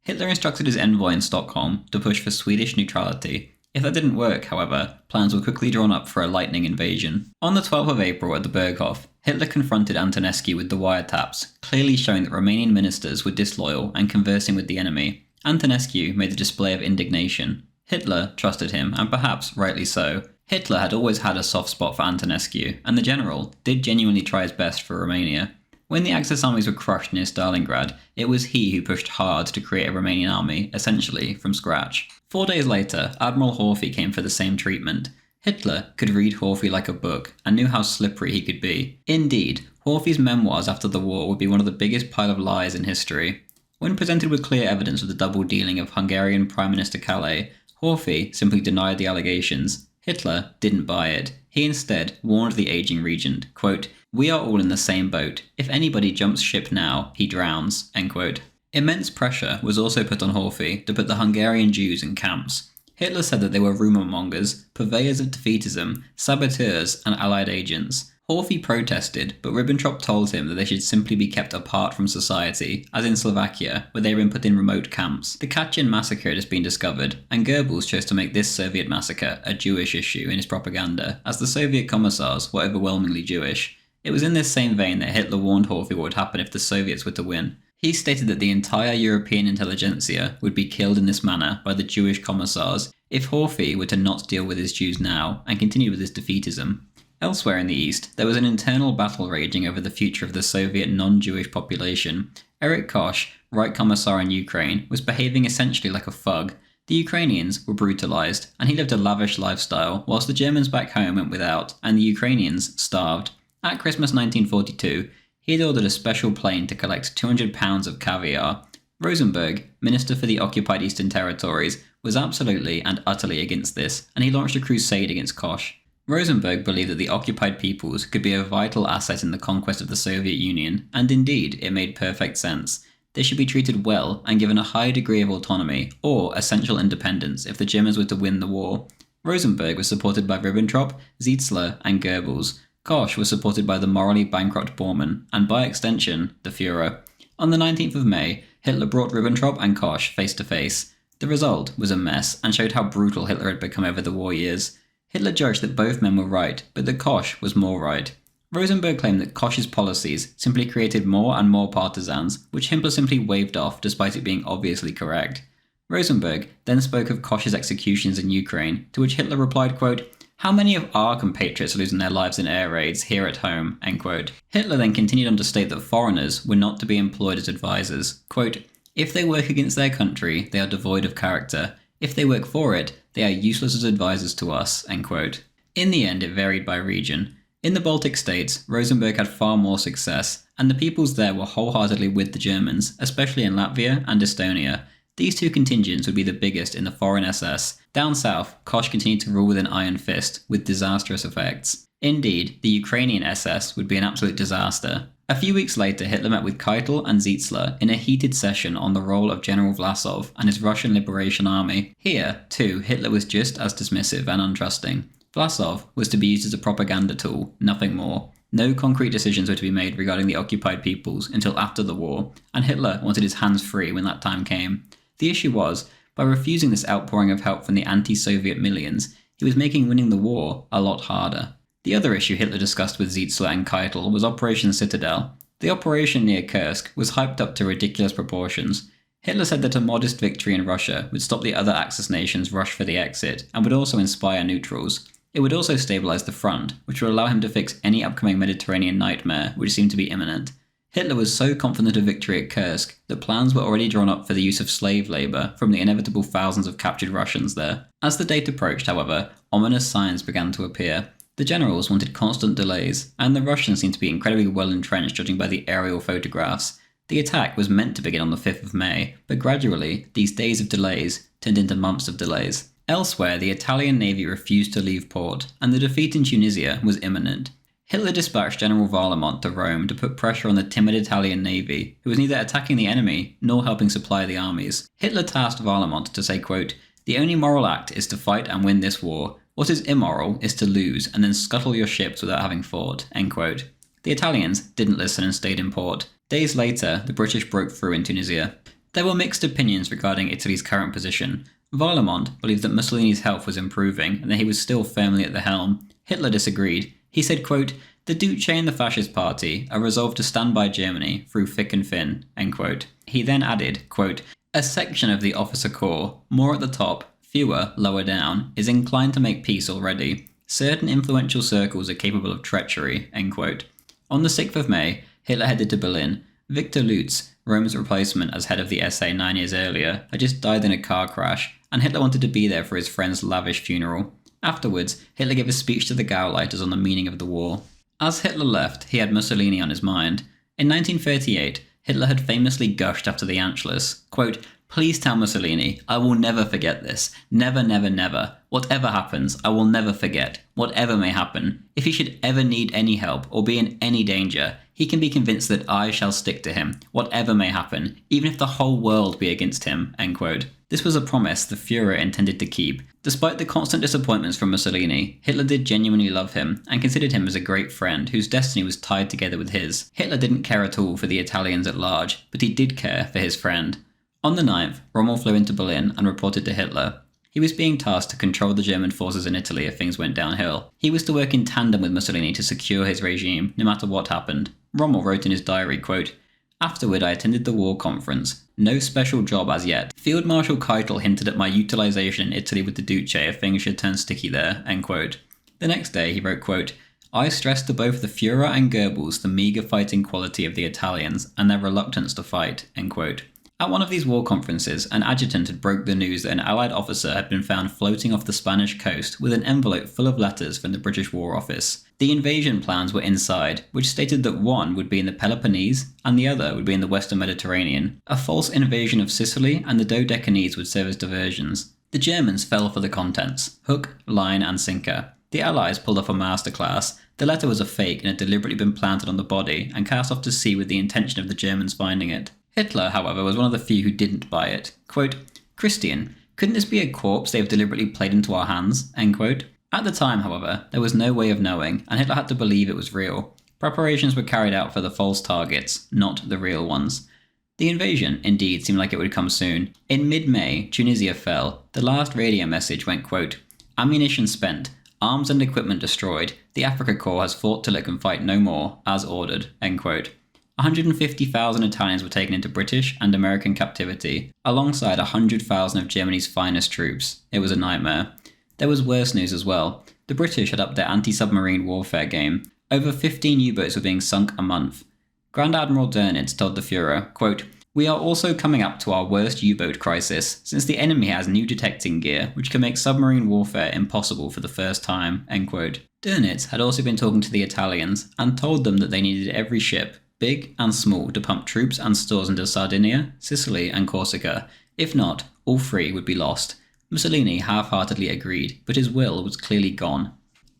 Hitler instructed his envoy in Stockholm to push for Swedish neutrality. If that didn't work, however, plans were quickly drawn up for a lightning invasion. On the 12th of April at the Berghof, Hitler confronted Antonescu with the wiretaps, clearly showing that Romanian ministers were disloyal and conversing with the enemy. Antonescu made a display of indignation. Hitler trusted him, and perhaps rightly so. Hitler had always had a soft spot for Antonescu, and the general did genuinely try his best for Romania. When the Axis armies were crushed near Stalingrad, it was he who pushed hard to create a Romanian army, essentially from scratch. 4 days later, Admiral Horthy came for the same treatment. Hitler could read Horthy like a book, and knew how slippery he could be. Indeed, Horthy's memoirs after the war would be one of the biggest pile of lies in history. When presented with clear evidence of the double dealing of Hungarian Prime Minister Calais, Horthy simply denied the allegations. Hitler didn't buy it. He instead warned the aging regent, quote, "We are all in the same boat. If anybody jumps ship now, he drowns." End quote. Immense pressure was also put on Horthy to put the Hungarian Jews in camps. Hitler said that they were rumour mongers, purveyors of defeatism, saboteurs, and Allied agents. Horthy protested, but Ribbentrop told him that they should simply be kept apart from society, as in Slovakia, where they had been put in remote camps. The Katyn massacre had just been discovered, and Goebbels chose to make this Soviet massacre a Jewish issue in his propaganda, as the Soviet commissars were overwhelmingly Jewish. It was in this same vein that Hitler warned Horthy what would happen if the Soviets were to win. He stated that the entire European intelligentsia would be killed in this manner by the Jewish commissars if Horthy were to not deal with his Jews now and continue with his defeatism. Elsewhere in the East, there was an internal battle raging over the future of the Soviet non-Jewish population. Erich Koch, Reich Commissar in Ukraine, was behaving essentially like a thug. The Ukrainians were brutalized, and he lived a lavish lifestyle, whilst the Germans back home went without, and the Ukrainians starved. At Christmas 1942, he had ordered a special plane to collect 200 pounds of caviar. Rosenberg, Minister for the occupied Eastern Territories, was absolutely and utterly against this, and he launched a crusade against Koch. Rosenberg believed that the occupied peoples could be a vital asset in the conquest of the Soviet Union, and indeed, it made perfect sense. They should be treated well and given a high degree of autonomy, or essential independence, if the Germans were to win the war. Rosenberg was supported by Ribbentrop, Zietzler, and Goebbels. Koch was supported by the morally bankrupt Bormann, and by extension, the Führer. On the 19th of May, Hitler brought Ribbentrop and Koch face to face. The result was a mess, and showed how brutal Hitler had become over the war years. Hitler judged that both men were right, but that Koch was more right. Rosenberg claimed that Koch's policies simply created more and more partisans, which Hitler simply waved off despite it being obviously correct. Rosenberg then spoke of Koch's executions in Ukraine, to which Hitler replied, quote, "How many of our compatriots are losing their lives in air raids here at home?" End quote. Hitler then continued on to state that foreigners were not to be employed as advisors. Quote, "If they work against their country, they are devoid of character. If they work for it, They are useless as advisors to us, end quote. In the end, it varied by region. In the Baltic states, Rosenberg had far more success, and the peoples there were wholeheartedly with the Germans, especially in Latvia and Estonia. These two contingents would be the biggest in the foreign SS. Down south, Koch continued to rule with an iron fist, with disastrous effects. Indeed, the Ukrainian SS would be an absolute disaster. A few weeks later, Hitler met with Keitel and Zietzler in a heated session on the role of General Vlasov and his Russian Liberation Army. Here, too, Hitler was just as dismissive and untrusting. Vlasov was to be used as a propaganda tool, nothing more. No concrete decisions were to be made regarding the occupied peoples until after the war, and Hitler wanted his hands free when that time came. The issue was, by refusing this outpouring of help from the anti-Soviet millions, he was making winning the war a lot harder. The other issue Hitler discussed with Zietzler and Keitel was Operation Citadel. The operation near Kursk was hyped up to ridiculous proportions. Hitler said that a modest victory in Russia would stop the other Axis nations' rush for the exit, and would also inspire neutrals. It would also stabilise the front, which would allow him to fix any upcoming Mediterranean nightmare which seemed to be imminent. Hitler was so confident of victory at Kursk that plans were already drawn up for the use of slave labour from the inevitable thousands of captured Russians there. As the date approached, however, ominous signs began to appear. The generals wanted constant delays, and the Russians seemed to be incredibly well entrenched judging by the aerial photographs. The attack was meant to begin on the 5th of May, but gradually, these days of delays turned into months of delays. Elsewhere, the Italian navy refused to leave port, and the defeat in Tunisia was imminent. Hitler dispatched General Varlamont to Rome to put pressure on the timid Italian navy, who was neither attacking the enemy nor helping supply the armies. Hitler tasked Varlamont to say, quote, "The only moral act is to fight and win this war. What is immoral is to lose and then scuttle your ships without having fought," end quote. The Italians didn't listen and stayed in port. Days later, the British broke through in Tunisia. There were mixed opinions regarding Italy's current position. Varlamont believed that Mussolini's health was improving and that he was still firmly at the helm. Hitler disagreed. He said, quote, "The Duce and the Fascist Party are resolved to stand by Germany through thick and thin," end quote. He then added, quote, "A section of the officer corps, more at the top, fewer lower down, is inclined to make peace already. Certain influential circles are capable of treachery," end quote. On the 6th of May, Hitler headed to Berlin. Victor Lutz, Rome's replacement as head of the SA 9 years earlier, had just died in a car crash, and Hitler wanted to be there for his friend's lavish funeral. Afterwards, Hitler gave a speech to the Gauleiters on the meaning of the war. As Hitler left, he had Mussolini on his mind. In 1938, Hitler had famously gushed after the Anschluss, quote, "Please tell Mussolini, I will never forget this. Never, never, never. Whatever happens, I will never forget. Whatever may happen. If he should ever need any help or be in any danger, he can be convinced that I shall stick to him, whatever may happen, even if the whole world be against him," end quote. This was a promise the Führer intended to keep. Despite the constant disappointments from Mussolini, Hitler did genuinely love him, and considered him as a great friend whose destiny was tied together with his. Hitler didn't care at all for the Italians at large, but he did care for his friend. On the 9th, Rommel flew into Berlin and reported to Hitler. He was being tasked to control the German forces in Italy if things went downhill. He was to work in tandem with Mussolini to secure his regime, no matter what happened. Rommel wrote in his diary, quote, "Afterward I attended the war conference. No special job as yet. Field Marshal Keitel hinted at my utilization in Italy with the Duce if things should turn sticky there," end quote. The next day he wrote, quote, "I stressed to both the Führer and Goebbels the meagre fighting quality of the Italians and their reluctance to fight," end quote. At one of these war conferences, an adjutant had broke the news that an Allied officer had been found floating off the Spanish coast with an envelope full of letters from the British War Office. The invasion plans were inside, which stated that one would be in the Peloponnese and the other would be in the Western Mediterranean. A false invasion of Sicily and the Dodecanese would serve as diversions. The Germans fell for the contents, hook, line and sinker. The Allies pulled off a masterclass. The letter was a fake and had deliberately been planted on the body and cast off to sea with the intention of the Germans finding it. Hitler, however, was one of the few who didn't buy it. Quote, "Christian, couldn't this be a corpse they have deliberately played into our hands?" End quote. At the time, however, there was no way of knowing, and Hitler had to believe it was real. Preparations were carried out for the false targets, not the real ones. The invasion, indeed, seemed like it would come soon. In mid-May, Tunisia fell. The last radio message went, quote, "Ammunition spent, arms and equipment destroyed. The Afrika Korps has fought till it can fight no more, as ordered," end quote. 150,000 Italians were taken into British and American captivity, alongside 100,000 of Germany's finest troops. It was a nightmare. There was worse news as well. The British had upped their anti-submarine warfare game. Over 15 U-boats were being sunk a month. Grand Admiral Dönitz told the Führer, quote, We are also coming up to our worst U-boat crisis, since the enemy has new detecting gear, which can make submarine warfare impossible for the first time." End quote. Dönitz had also been talking to the Italians and told them that they needed every ship, big and small, to pump troops and stores into Sardinia, Sicily and Corsica. If not, all three would be lost. Mussolini half-heartedly agreed, but his will was clearly gone.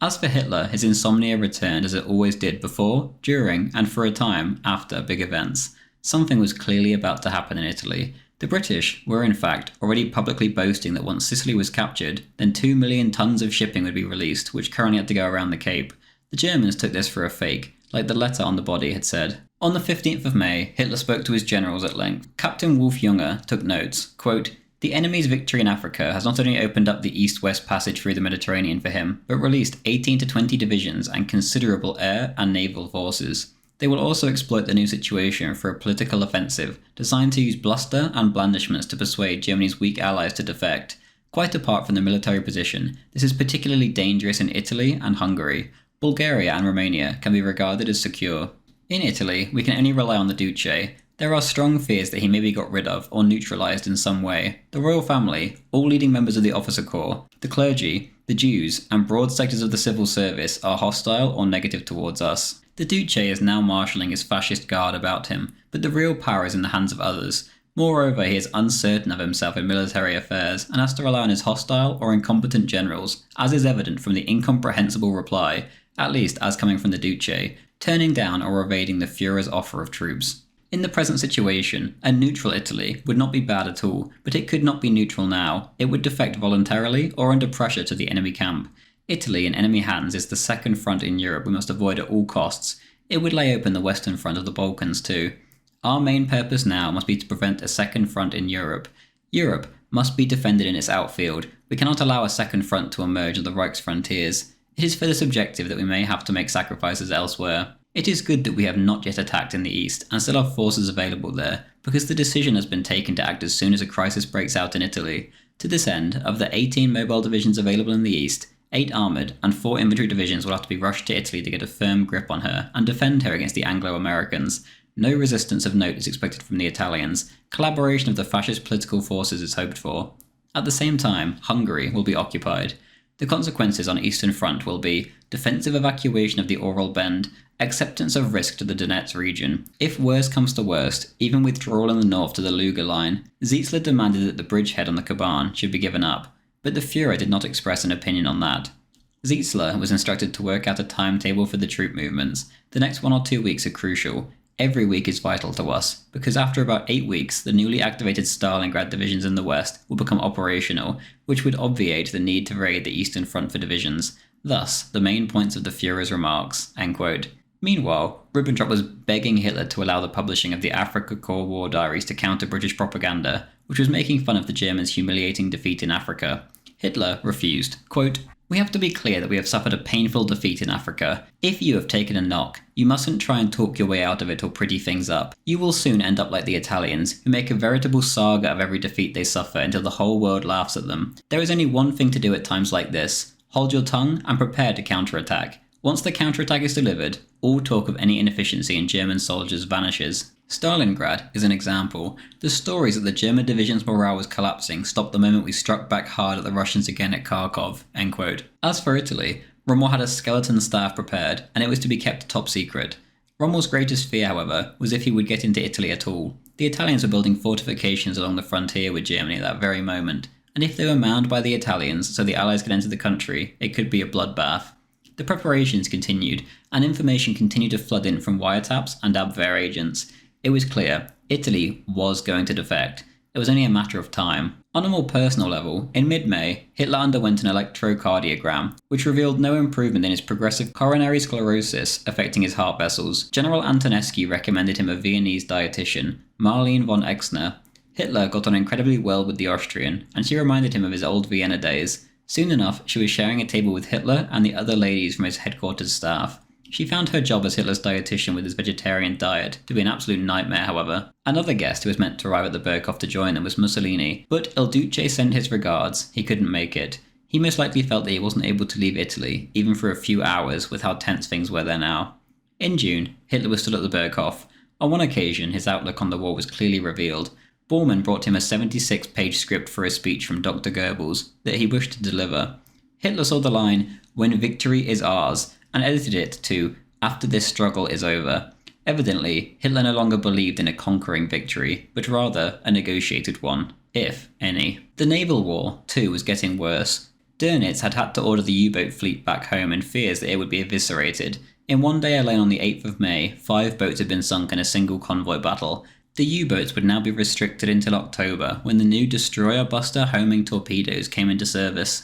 As for Hitler, his insomnia returned as it always did before, during, and for a time after big events. Something was clearly about to happen in Italy. The British were in fact already publicly boasting that once Sicily was captured, then 2 million tons of shipping would be released, which currently had to go around the Cape. The Germans took this for a fake, like the letter on the body had said. On the 15th of May, Hitler spoke to his generals at length. Captain Wolf-Junge took notes, quote, "The enemy's victory in Africa has not only opened up the east-west passage through the Mediterranean for him, but released 18 to 20 divisions and considerable air and naval forces. They will also exploit the new situation for a political offensive, designed to use bluster and blandishments to persuade Germany's weak allies to defect. Quite apart from the military position, this is particularly dangerous in Italy and Hungary. Bulgaria and Romania can be regarded as secure. In Italy, we can only rely on the Duce. There are strong fears that he may be got rid of or neutralised in some way. The royal family, all leading members of the officer corps, the clergy, the Jews, and broad sectors of the civil service are hostile or negative towards us. The Duce is now marshalling his fascist guard about him, but the real power is in the hands of others. Moreover, he is uncertain of himself in military affairs and has to rely on his hostile or incompetent generals, as is evident from the incomprehensible reply, at least as coming from the Duce, turning down or evading the Führer's offer of troops. In the present situation, a neutral Italy would not be bad at all, but it could not be neutral now. It would defect voluntarily or under pressure to the enemy camp. Italy in enemy hands is the second front in Europe we must avoid at all costs. It would lay open the western front of the Balkans too. Our main purpose now must be to prevent a second front in Europe. Europe must be defended in its outfield. We cannot allow a second front to emerge on the Reich's frontiers. It is for this objective that we may have to make sacrifices elsewhere. It is good that we have not yet attacked in the east and still have forces available there, because the decision has been taken to act as soon as a crisis breaks out in Italy. To this end, of the 18 mobile divisions available in the east, 8 armoured and 4 infantry divisions will have to be rushed to Italy to get a firm grip on her and defend her against the Anglo-Americans. No resistance of note is expected from the Italians. Collaboration of the fascist political forces is hoped for. At the same time, Hungary will be occupied. The consequences on Eastern Front will be defensive evacuation of the Oral Bend, acceptance of risk to the Donetsk region. If worst comes to worst, even withdrawal in the north to the Luga line. Zietler demanded that the bridgehead on the Kuban should be given up, but the Führer did not express an opinion on that. Zietler was instructed to work out a timetable for the troop movements. The next 1 or 2 weeks are crucial. Every week is vital to us, because after about 8 weeks, the newly activated Stalingrad divisions in the west will become operational, which would obviate the need to raid the Eastern Front for divisions. Thus, the main points of the Führer's remarks." End quote. Meanwhile, Ribbentrop was begging Hitler to allow the publishing of the Africa Corps War Diaries to counter British propaganda, which was making fun of the Germans' humiliating defeat in Africa. Hitler refused. Quote, "We have to be clear that we have suffered a painful defeat in Africa. If you have taken a knock, you mustn't try and talk your way out of it or pretty things up. You will soon end up like the Italians, who make a veritable saga of every defeat they suffer until the whole world laughs at them. There is only one thing to do at times like this. Hold your tongue and prepare to counterattack. Once the counterattack is delivered, all talk of any inefficiency in German soldiers vanishes." Stalingrad is an example. The stories that the German division's morale was collapsing stopped the moment we struck back hard at the Russians again at Kharkov. End quote. As for Italy, Rommel had a skeleton staff prepared, and it was to be kept top secret. Rommel's greatest fear, however, was if he would get into Italy at all. The Italians were building fortifications along the frontier with Germany at that very moment, and if they were manned by the Italians so the Allies could enter the country, it could be a bloodbath. The preparations continued, and information continued to flood in from wiretaps and Abwehr agents. It was clear, Italy was going to defect. It was only a matter of time. On a more personal level, in mid-May, Hitler underwent an electrocardiogram, which revealed no improvement in his progressive coronary sclerosis affecting his heart vessels. General Antonescu recommended him a Viennese dietitian, Marlene von Exner. Hitler got on incredibly well with the Austrian, and she reminded him of his old Vienna days. Soon enough, she was sharing a table with Hitler and the other ladies from his headquarters staff. She found her job as Hitler's dietitian with his vegetarian diet to be an absolute nightmare, however. Another guest who was meant to arrive at the Berghof to join them was Mussolini, but Il Duce sent his regards. He couldn't make it. He most likely felt that he wasn't able to leave Italy, even for a few hours, with how tense things were there now. In June, Hitler was still at the Berghof. On one occasion, his outlook on the war was clearly revealed. Bormann brought him a 76-page script for a speech from Dr. Goebbels that he wished to deliver. Hitler saw the line, "When victory is ours," and edited it to, "After this struggle is over." Evidently, Hitler no longer believed in a conquering victory, but rather a negotiated one, if any. The naval war, too, was getting worse. Dönitz had to order the U-boat fleet back home in fears that it would be eviscerated. In one day alone on the 8th of May, 5 boats had been sunk in a single convoy battle. The U-boats would now be restricted until October, when the new destroyer-buster homing torpedoes came into service.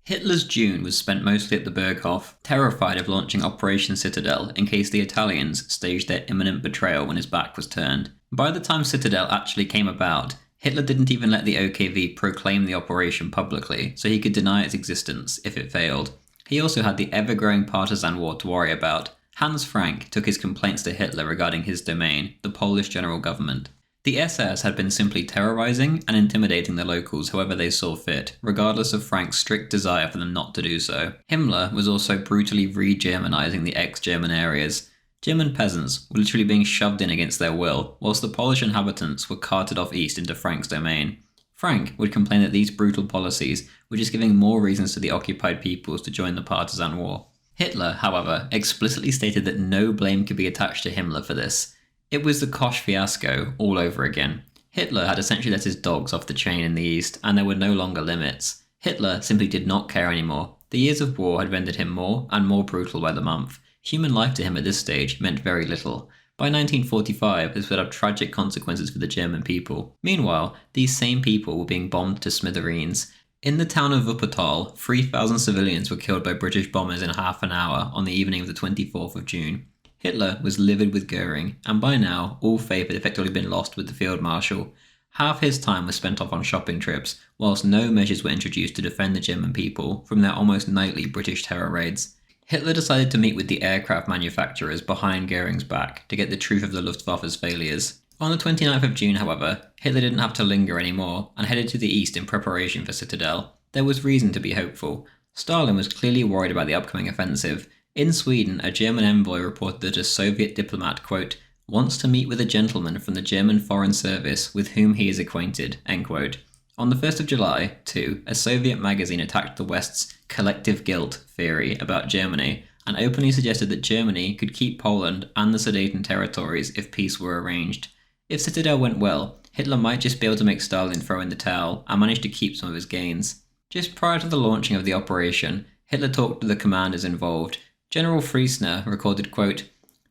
Hitler's June was spent mostly at the Berghof, terrified of launching Operation Citadel in case the Italians staged their imminent betrayal when his back was turned. By the time Citadel actually came about, Hitler didn't even let the OKV proclaim the operation publicly, so he could deny its existence if it failed. He also had the ever-growing partisan war to worry about. Hans Frank took his complaints to Hitler regarding his domain, the Polish general government. The SS had been simply terrorizing and intimidating the locals however they saw fit, regardless of Frank's strict desire for them not to do so. Himmler was also brutally re-Germanizing the ex-German areas. German peasants were literally being shoved in against their will, whilst the Polish inhabitants were carted off east into Frank's domain. Frank would complain that these brutal policies were just giving more reasons to the occupied peoples to join the partisan war. Hitler, however, explicitly stated that no blame could be attached to Himmler for this. It was the Kosch fiasco all over again. Hitler had essentially let his dogs off the chain in the east, and there were no longer limits. Hitler simply did not care anymore. The years of war had rendered him more and more brutal by the month. Human life to him at this stage meant very little. By 1945, this would have tragic consequences for the German people. Meanwhile, these same people were being bombed to smithereens. In the town of Wuppertal, 3,000 civilians were killed by British bombers in half an hour on the evening of the 24th of June. Hitler was livid with Goering, and by now, all faith had effectively been lost with the Field Marshal. Half his time was spent off on shopping trips, whilst no measures were introduced to defend the German people from their almost nightly British terror raids. Hitler decided to meet with the aircraft manufacturers behind Goering's back to get the truth of the Luftwaffe's failures. On the 29th of June, however, Hitler didn't have to linger anymore and headed to the east in preparation for Citadel. There was reason to be hopeful. Stalin was clearly worried about the upcoming offensive. In Sweden, a German envoy reported that a Soviet diplomat, quote, wants to meet with a gentleman from the German Foreign Service with whom he is acquainted, end quote. On the 1st of July, too, a Soviet magazine attacked the West's collective guilt theory about Germany and openly suggested that Germany could keep Poland and the Sudeten territories if peace were arranged. If Citadel went well, Hitler might just be able to make Stalin throw in the towel and manage to keep some of his gains. Just prior to the launching of the operation, Hitler talked to the commanders involved. General Friesner recorded, quote,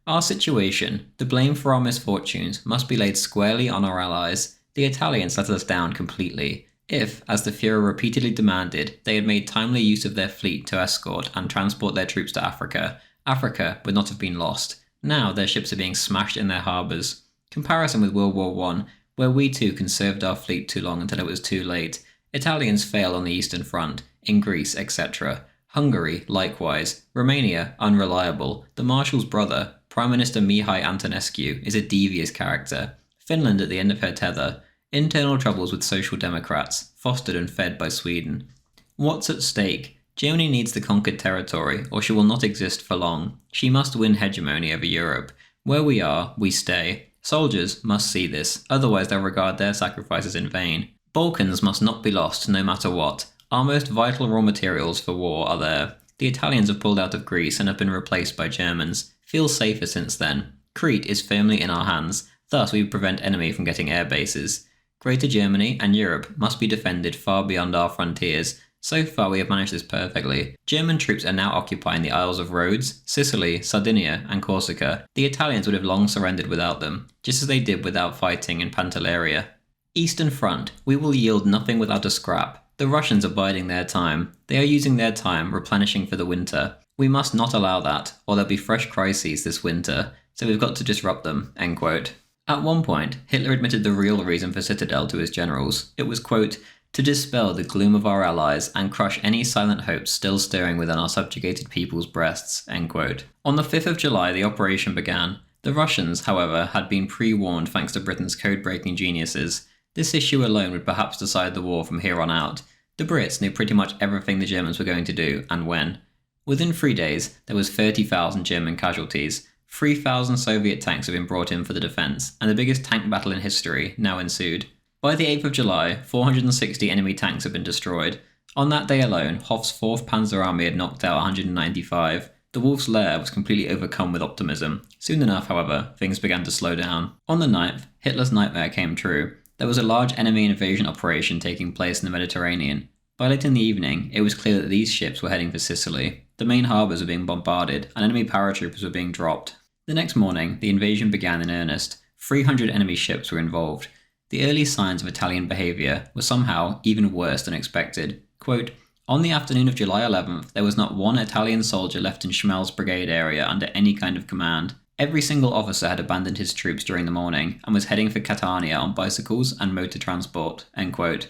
"Our situation, the blame for our misfortunes, must be laid squarely on our allies. The Italians let us down completely. If, as the Führer repeatedly demanded, they had made timely use of their fleet to escort and transport their troops to Africa, Africa would not have been lost. Now their ships are being smashed in their harbours. Comparison with World War I, where we too conserved our fleet too long until it was too late. Italians failed on the Eastern Front, in Greece, etc. Hungary, likewise. Romania, unreliable. The Marshal's brother, Prime Minister Mihai Antonescu, is a devious character. Finland at the end of her tether. Internal troubles with Social Democrats, fostered and fed by Sweden. What's at stake? Germany needs the conquered territory, or she will not exist for long. She must win hegemony over Europe. Where we are, we stay. Soldiers must see this, otherwise they'll regard their sacrifices in vain. Balkans must not be lost, no matter what. Our most vital raw materials for war are there. The Italians have pulled out of Greece and have been replaced by Germans. Feels safer since then. Crete is firmly in our hands, thus we prevent enemy from getting air bases. Greater Germany and Europe must be defended far beyond our frontiers. So far we have managed this perfectly. German troops are now occupying the Isles of Rhodes, Sicily, Sardinia and Corsica. The Italians would have long surrendered without them, just as they did without fighting in Pantelleria. Eastern Front, we will yield nothing without a scrap. The Russians are biding their time. They are using their time replenishing for the winter. We must not allow that, or there'll be fresh crises this winter, so we've got to disrupt them, end quote. At one point, Hitler admitted the real reason for Citadel to his generals. It was, quote, to dispel the gloom of our allies and crush any silent hopes still stirring within our subjugated people's breasts, end quote. On the 5th of July, the operation began. The Russians, however, had been pre-warned thanks to Britain's code-breaking geniuses. This issue alone would perhaps decide the war from here on out. The Brits knew pretty much everything the Germans were going to do and when. Within 3 days, there was 30,000 German casualties, 3,000 Soviet tanks had been brought in for the defence, and the biggest tank battle in history now ensued. By the 8th of July, 460 enemy tanks had been destroyed. On that day alone, Hoff's 4th Panzer Army had knocked out 195. The Wolf's Lair was completely overcome with optimism. Soon enough, however, things began to slow down. On the 9th, Hitler's nightmare came true. There was a large enemy invasion operation taking place in the Mediterranean. By late in the evening, it was clear that these ships were heading for Sicily. The main harbours were being bombarded, and enemy paratroopers were being dropped. The next morning, the invasion began in earnest. 300 enemy ships were involved. The early signs of Italian behaviour were somehow even worse than expected. Quote, "On the afternoon of July 11th, there was not one Italian soldier left in Schmel's brigade area under any kind of command. Every single officer had abandoned his troops during the morning and was heading for Catania on bicycles and motor transport." End quote.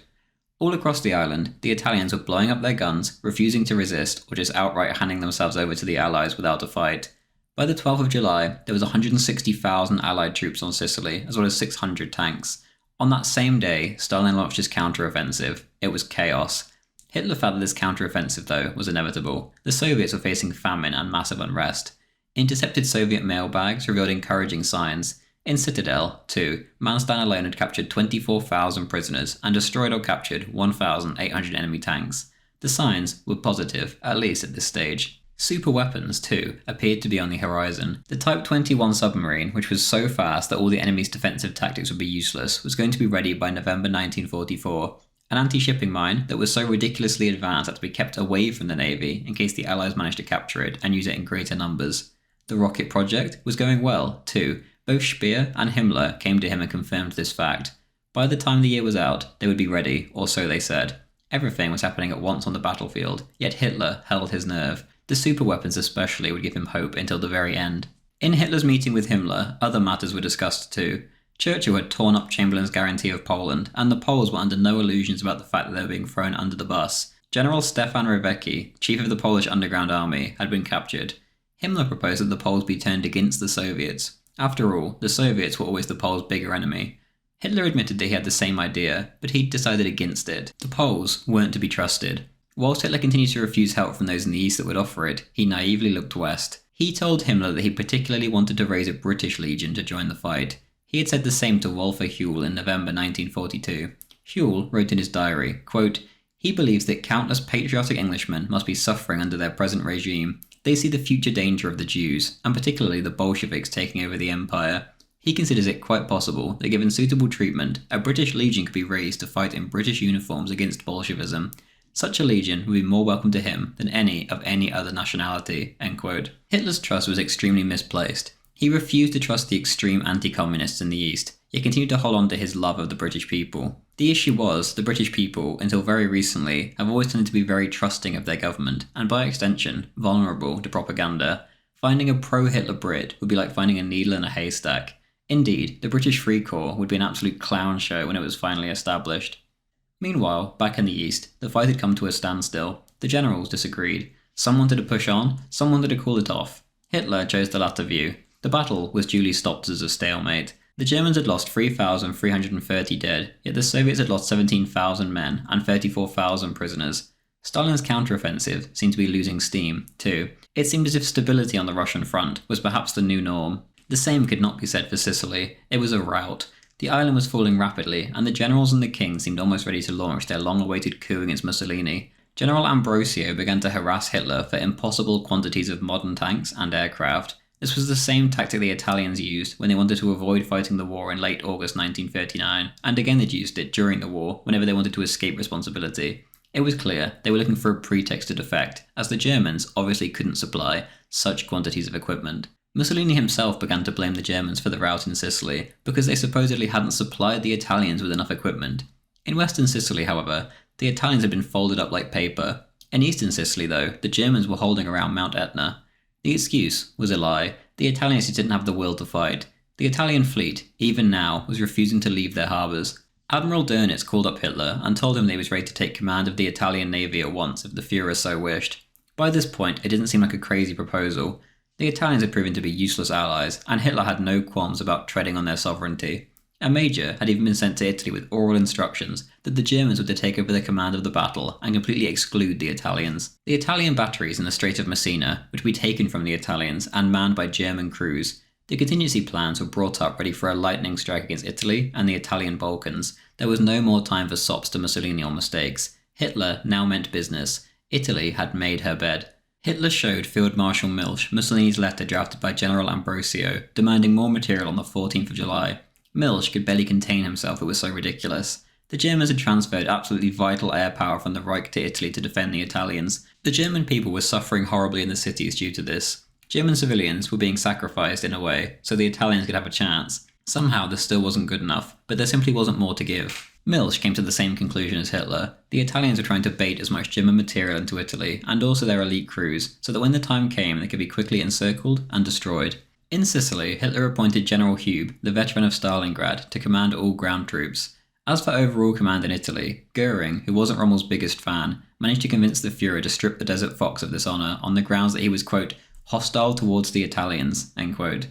All across the island, the Italians were blowing up their guns, refusing to resist, or just outright handing themselves over to the Allies without a fight. By the 12th of July, there was 160,000 Allied troops on Sicily, as well as 600 tanks. On that same day, Stalin launched his counter-offensive. It was chaos. Hitler felt that this counter-offensive, though, was inevitable. The Soviets were facing famine and massive unrest. Intercepted Soviet mailbags revealed encouraging signs. In Citadel, too, Manstein alone had captured 24,000 prisoners and destroyed or captured 1,800 enemy tanks. The signs were positive, at least at this stage. Super weapons, too, appeared to be on the horizon. The Type 21 submarine, which was so fast that all the enemy's defensive tactics would be useless, was going to be ready by November 1944. An anti-shipping mine that was so ridiculously advanced had to be kept away from the Navy in case the Allies managed to capture it and use it in greater numbers. The rocket project was going well, too. Both Speer and Himmler came to him and confirmed this fact. By the time the year was out, they would be ready, or so they said. Everything was happening at once on the battlefield, yet Hitler held his nerve. The superweapons especially would give him hope until the very end. In Hitler's meeting with Himmler, other matters were discussed too. Churchill had torn up Chamberlain's guarantee of Poland, and the Poles were under no illusions about the fact that they were being thrown under the bus. General Stefan Rebecki, chief of the Polish Underground Army, had been captured. Himmler proposed that the Poles be turned against the Soviets. After all, the Soviets were always the Poles' bigger enemy. Hitler admitted that he had the same idea, but he'd decided against it. The Poles weren't to be trusted. Whilst Hitler continued to refuse help from those in the east that would offer it, he naively looked west. He told Himmler that he particularly wanted to raise a British legion to join the fight. He had said the same to Walter Huell in November 1942. Huell wrote in his diary, quote, "He believes that countless patriotic Englishmen must be suffering under their present regime. They see the future danger of the Jews, and particularly the Bolsheviks taking over the empire. He considers it quite possible that given suitable treatment, a British legion could be raised to fight in British uniforms against Bolshevism. Such a legion would be more welcome to him than any of any other nationality." End quote. Hitler's trust was extremely misplaced. He refused to trust the extreme anti-communists in the East, yet continued to hold on to his love of the British people. The issue was, the British people, until very recently, have always tended to be very trusting of their government, and by extension, vulnerable to propaganda. Finding a pro-Hitler Brit would be like finding a needle in a haystack. Indeed, the British Free Corps would be an absolute clown show when it was finally established. Meanwhile, back in the East, the fight had come to a standstill. The generals disagreed. Some wanted to push on, some wanted to call it off. Hitler chose the latter view. The battle was duly stopped as a stalemate. The Germans had lost 3,330 dead, yet the Soviets had lost 17,000 men and 34,000 prisoners. Stalin's counteroffensive seemed to be losing steam, too. It seemed as if stability on the Russian front was perhaps the new norm. The same could not be said for Sicily. It was a rout. The island was falling rapidly, and the generals and the king seemed almost ready to launch their long-awaited coup against Mussolini. General Ambrosio began to harass Hitler for impossible quantities of modern tanks and aircraft. This was the same tactic the Italians used when they wanted to avoid fighting the war in late August 1939, and again they'd used it during the war whenever they wanted to escape responsibility. It was clear they were looking for a pretext to defect, as the Germans obviously couldn't supply such quantities of equipment. Mussolini himself began to blame the Germans for the rout in Sicily, because they supposedly hadn't supplied the Italians with enough equipment. In western Sicily, however, the Italians had been folded up like paper. In eastern Sicily, though, the Germans were holding around Mount Etna. The excuse was a lie. The Italians didn't have the will to fight. The Italian fleet, even now, was refusing to leave their harbours. Admiral Dönitz called up Hitler and told him that he was ready to take command of the Italian navy at once if the Führer so wished. By this point, it didn't seem like a crazy proposal. The Italians had proven to be useless allies, and Hitler had no qualms about treading on their sovereignty. A major had even been sent to Italy with oral instructions that the Germans were to take over the command of the battle and completely exclude the Italians. The Italian batteries in the Strait of Messina would be taken from the Italians and manned by German crews. The contingency plans were brought up ready for a lightning strike against Italy and the Italian Balkans. There was no more time for sops to Mussolini or mistakes. Hitler now meant business. Italy had made her bed. Hitler showed Field Marshal Milch Mussolini's letter drafted by General Ambrosio, demanding more material on the 14th of July. Milch could barely contain himself, it was so ridiculous. The Germans had transferred absolutely vital air power from the Reich to Italy to defend the Italians. The German people were suffering horribly in the cities due to this. German civilians were being sacrificed in a way, so the Italians could have a chance. Somehow this still wasn't good enough, but there simply wasn't more to give. Milch came to the same conclusion as Hitler. The Italians were trying to bait as much German material into Italy, and also their elite crews, so that when the time came they could be quickly encircled and destroyed. In Sicily, Hitler appointed General Hube, the veteran of Stalingrad, to command all ground troops. As for overall command in Italy, Goering, who wasn't Rommel's biggest fan, managed to convince the Führer to strip the Desert Fox of this honour on the grounds that he was, quote, hostile towards the Italians, end quote.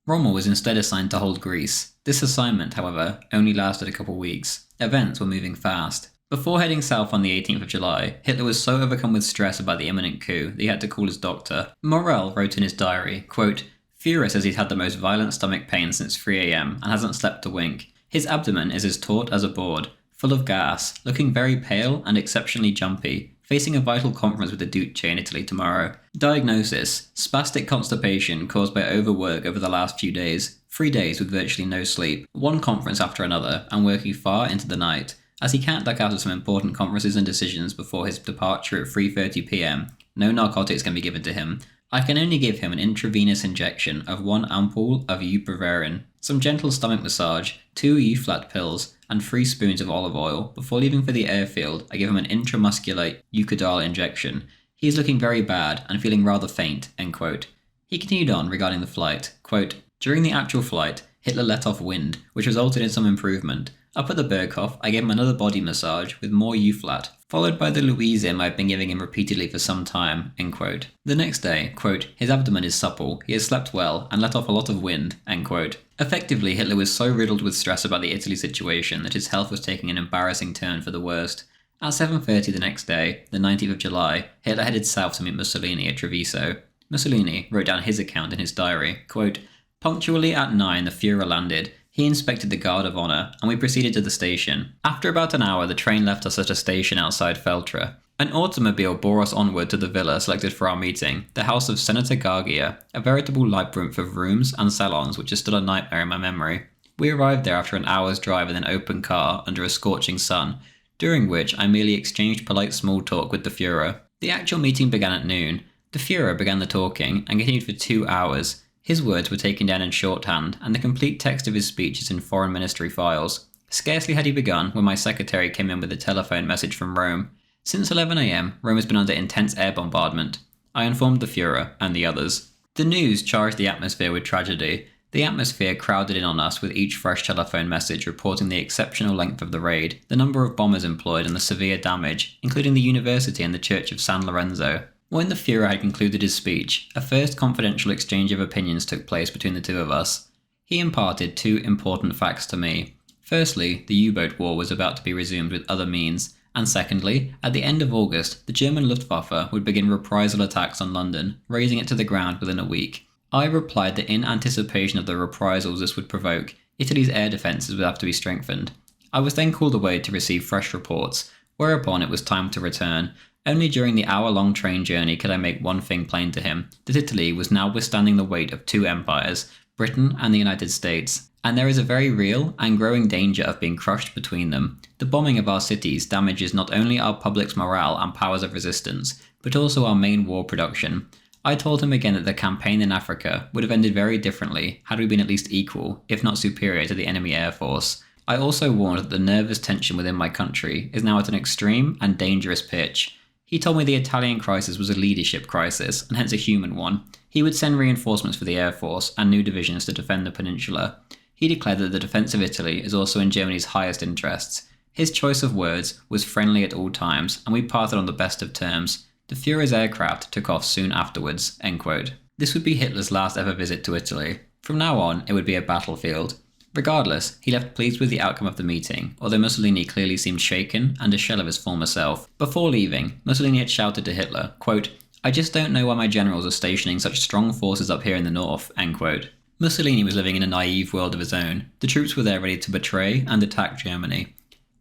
Rommel was instead assigned to hold Greece. This assignment, however, only lasted a couple weeks. Events were moving fast. Before heading south on the 18th of July, Hitler was so overcome with stress about the imminent coup that he had to call his doctor. Morel wrote in his diary, quote, Führer says he's had the most violent stomach pain since 3 a.m. and hasn't slept a wink. His abdomen is as taut as a board, full of gas, looking very pale and exceptionally jumpy, facing a vital conference with the Duce in Italy tomorrow. Diagnosis: spastic constipation caused by overwork over the last few days. 3 days with virtually no sleep, one conference after another, and working far into the night. As he can't duck out of some important conferences and decisions before his departure at 3:30 p.m, no narcotics can be given to him. I can only give him an intravenous injection of 1 ampoule of euproverin, some gentle stomach massage, 2 Euflat pills, and 3 spoons of olive oil. Before leaving for the airfield, I give him an intramuscular Eucadal injection. He is looking very bad and feeling rather faint, end quote. He continued on regarding the flight, quote, during the actual flight, Hitler let off wind, which resulted in some improvement. Up at the Berghof, I gave him another body massage with more Euflat, followed by the Louisim I've been giving him repeatedly for some time, end quote. The next day, quote, his abdomen is supple, he has slept well, and let off a lot of wind, end quote. Effectively, Hitler was so riddled with stress about the Italy situation that his health was taking an embarrassing turn for the worst. At 7:30 the next day, the 19th of July, Hitler headed south to meet Mussolini at Treviso. Mussolini wrote down his account in his diary, quote, punctually at 9 the Führer landed. He inspected the guard of honour, and we proceeded to the station. After about an hour, the train left us at a station outside Feltre. An automobile bore us onward to the villa selected for our meeting, the house of Senator Gargia, a veritable labyrinth of rooms and salons which is still a nightmare in my memory. We arrived there after an hour's drive in an open car under a scorching sun, during which I merely exchanged polite small talk with the Führer. The actual meeting began at noon. The Führer began the talking and continued for 2 hours. His words were taken down in shorthand, and the complete text of his speech is in foreign ministry files. Scarcely had he begun when my secretary came in with a telephone message from Rome. Since 11 a.m, Rome has been under intense air bombardment. I informed the Führer and the others. The news charged the atmosphere with tragedy. The atmosphere crowded in on us with each fresh telephone message reporting the exceptional length of the raid, the number of bombers employed and the severe damage, including the university and the church of San Lorenzo. When the Führer had concluded his speech, a first confidential exchange of opinions took place between the two of us. He imparted 2 important facts to me. Firstly, the U-boat war was about to be resumed with other means, and secondly, at the end of August, the German Luftwaffe would begin reprisal attacks on London, razing it to the ground within a week. I replied that in anticipation of the reprisals this would provoke, Italy's air defences would have to be strengthened. I was then called away to receive fresh reports, whereupon it was time to return. Only during the hour-long train journey could I make one thing plain to him, that Italy was now withstanding the weight of 2 empires, Britain and the United States, and there is a very real and growing danger of being crushed between them. The bombing of our cities damages not only our public's morale and powers of resistance, but also our main war production. I told him again that the campaign in Africa would have ended very differently had we been at least equal, if not superior to the enemy air force. I also warned that the nervous tension within my country is now at an extreme and dangerous pitch. He told me the Italian crisis was a leadership crisis, and hence a human one. He would send reinforcements for the Air Force and new divisions to defend the peninsula. He declared that the defence of Italy is also in Germany's highest interests. His choice of words was friendly at all times, and we parted on the best of terms. The Führer's aircraft took off soon afterwards, end quote. This would be Hitler's last ever visit to Italy. From now on, it would be a battlefield. Regardless, he left pleased with the outcome of the meeting, although Mussolini clearly seemed shaken and a shell of his former self. Before leaving, Mussolini had shouted to Hitler, quote, "I just don't know why my generals are stationing such strong forces up here in the north," end quote. Mussolini was living in a naive world of his own. The troops were there ready to betray and attack Germany.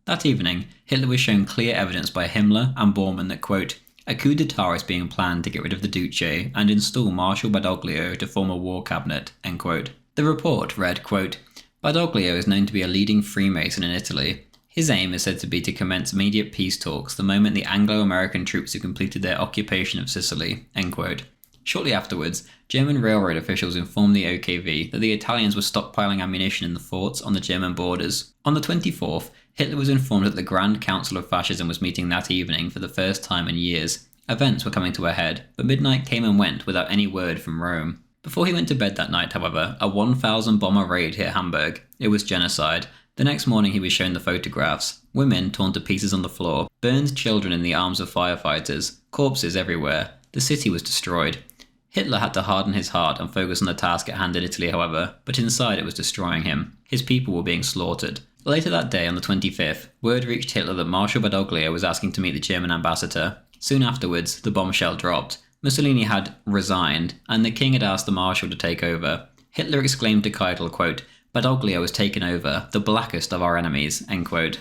That evening, Hitler was shown clear evidence by Himmler and Bormann that, quote, "a coup d'etat is being planned to get rid of the Duce and install Marshal Badoglio to form a war cabinet," end quote. The report read, quote, "Badoglio is known to be a leading Freemason in Italy. His aim is said to be to commence immediate peace talks the moment the Anglo-American troops have completed their occupation of Sicily," end quote. Shortly afterwards, German railroad officials informed the OKV that the Italians were stockpiling ammunition in the forts on the German borders. On the 24th, Hitler was informed that the Grand Council of Fascism was meeting that evening for the first time in years. Events were coming to a head, but midnight came and went without any word from Rome. Before he went to bed that night, however, a 1,000-bomber raid hit Hamburg. It was genocide. The next morning he was shown the photographs. Women torn to pieces on the floor, burned children in the arms of firefighters, corpses everywhere. The city was destroyed. Hitler had to harden his heart and focus on the task at hand in Italy, however, but inside it was destroying him. His people were being slaughtered. Later that day, on the 25th, word reached Hitler that Marshal Badoglio was asking to meet the German ambassador. Soon afterwards, the bombshell dropped. Mussolini had resigned, and the king had asked the Marshal to take over. Hitler exclaimed to Keitel, quote, "Badoglio has taken over, the blackest of our enemies," end quote.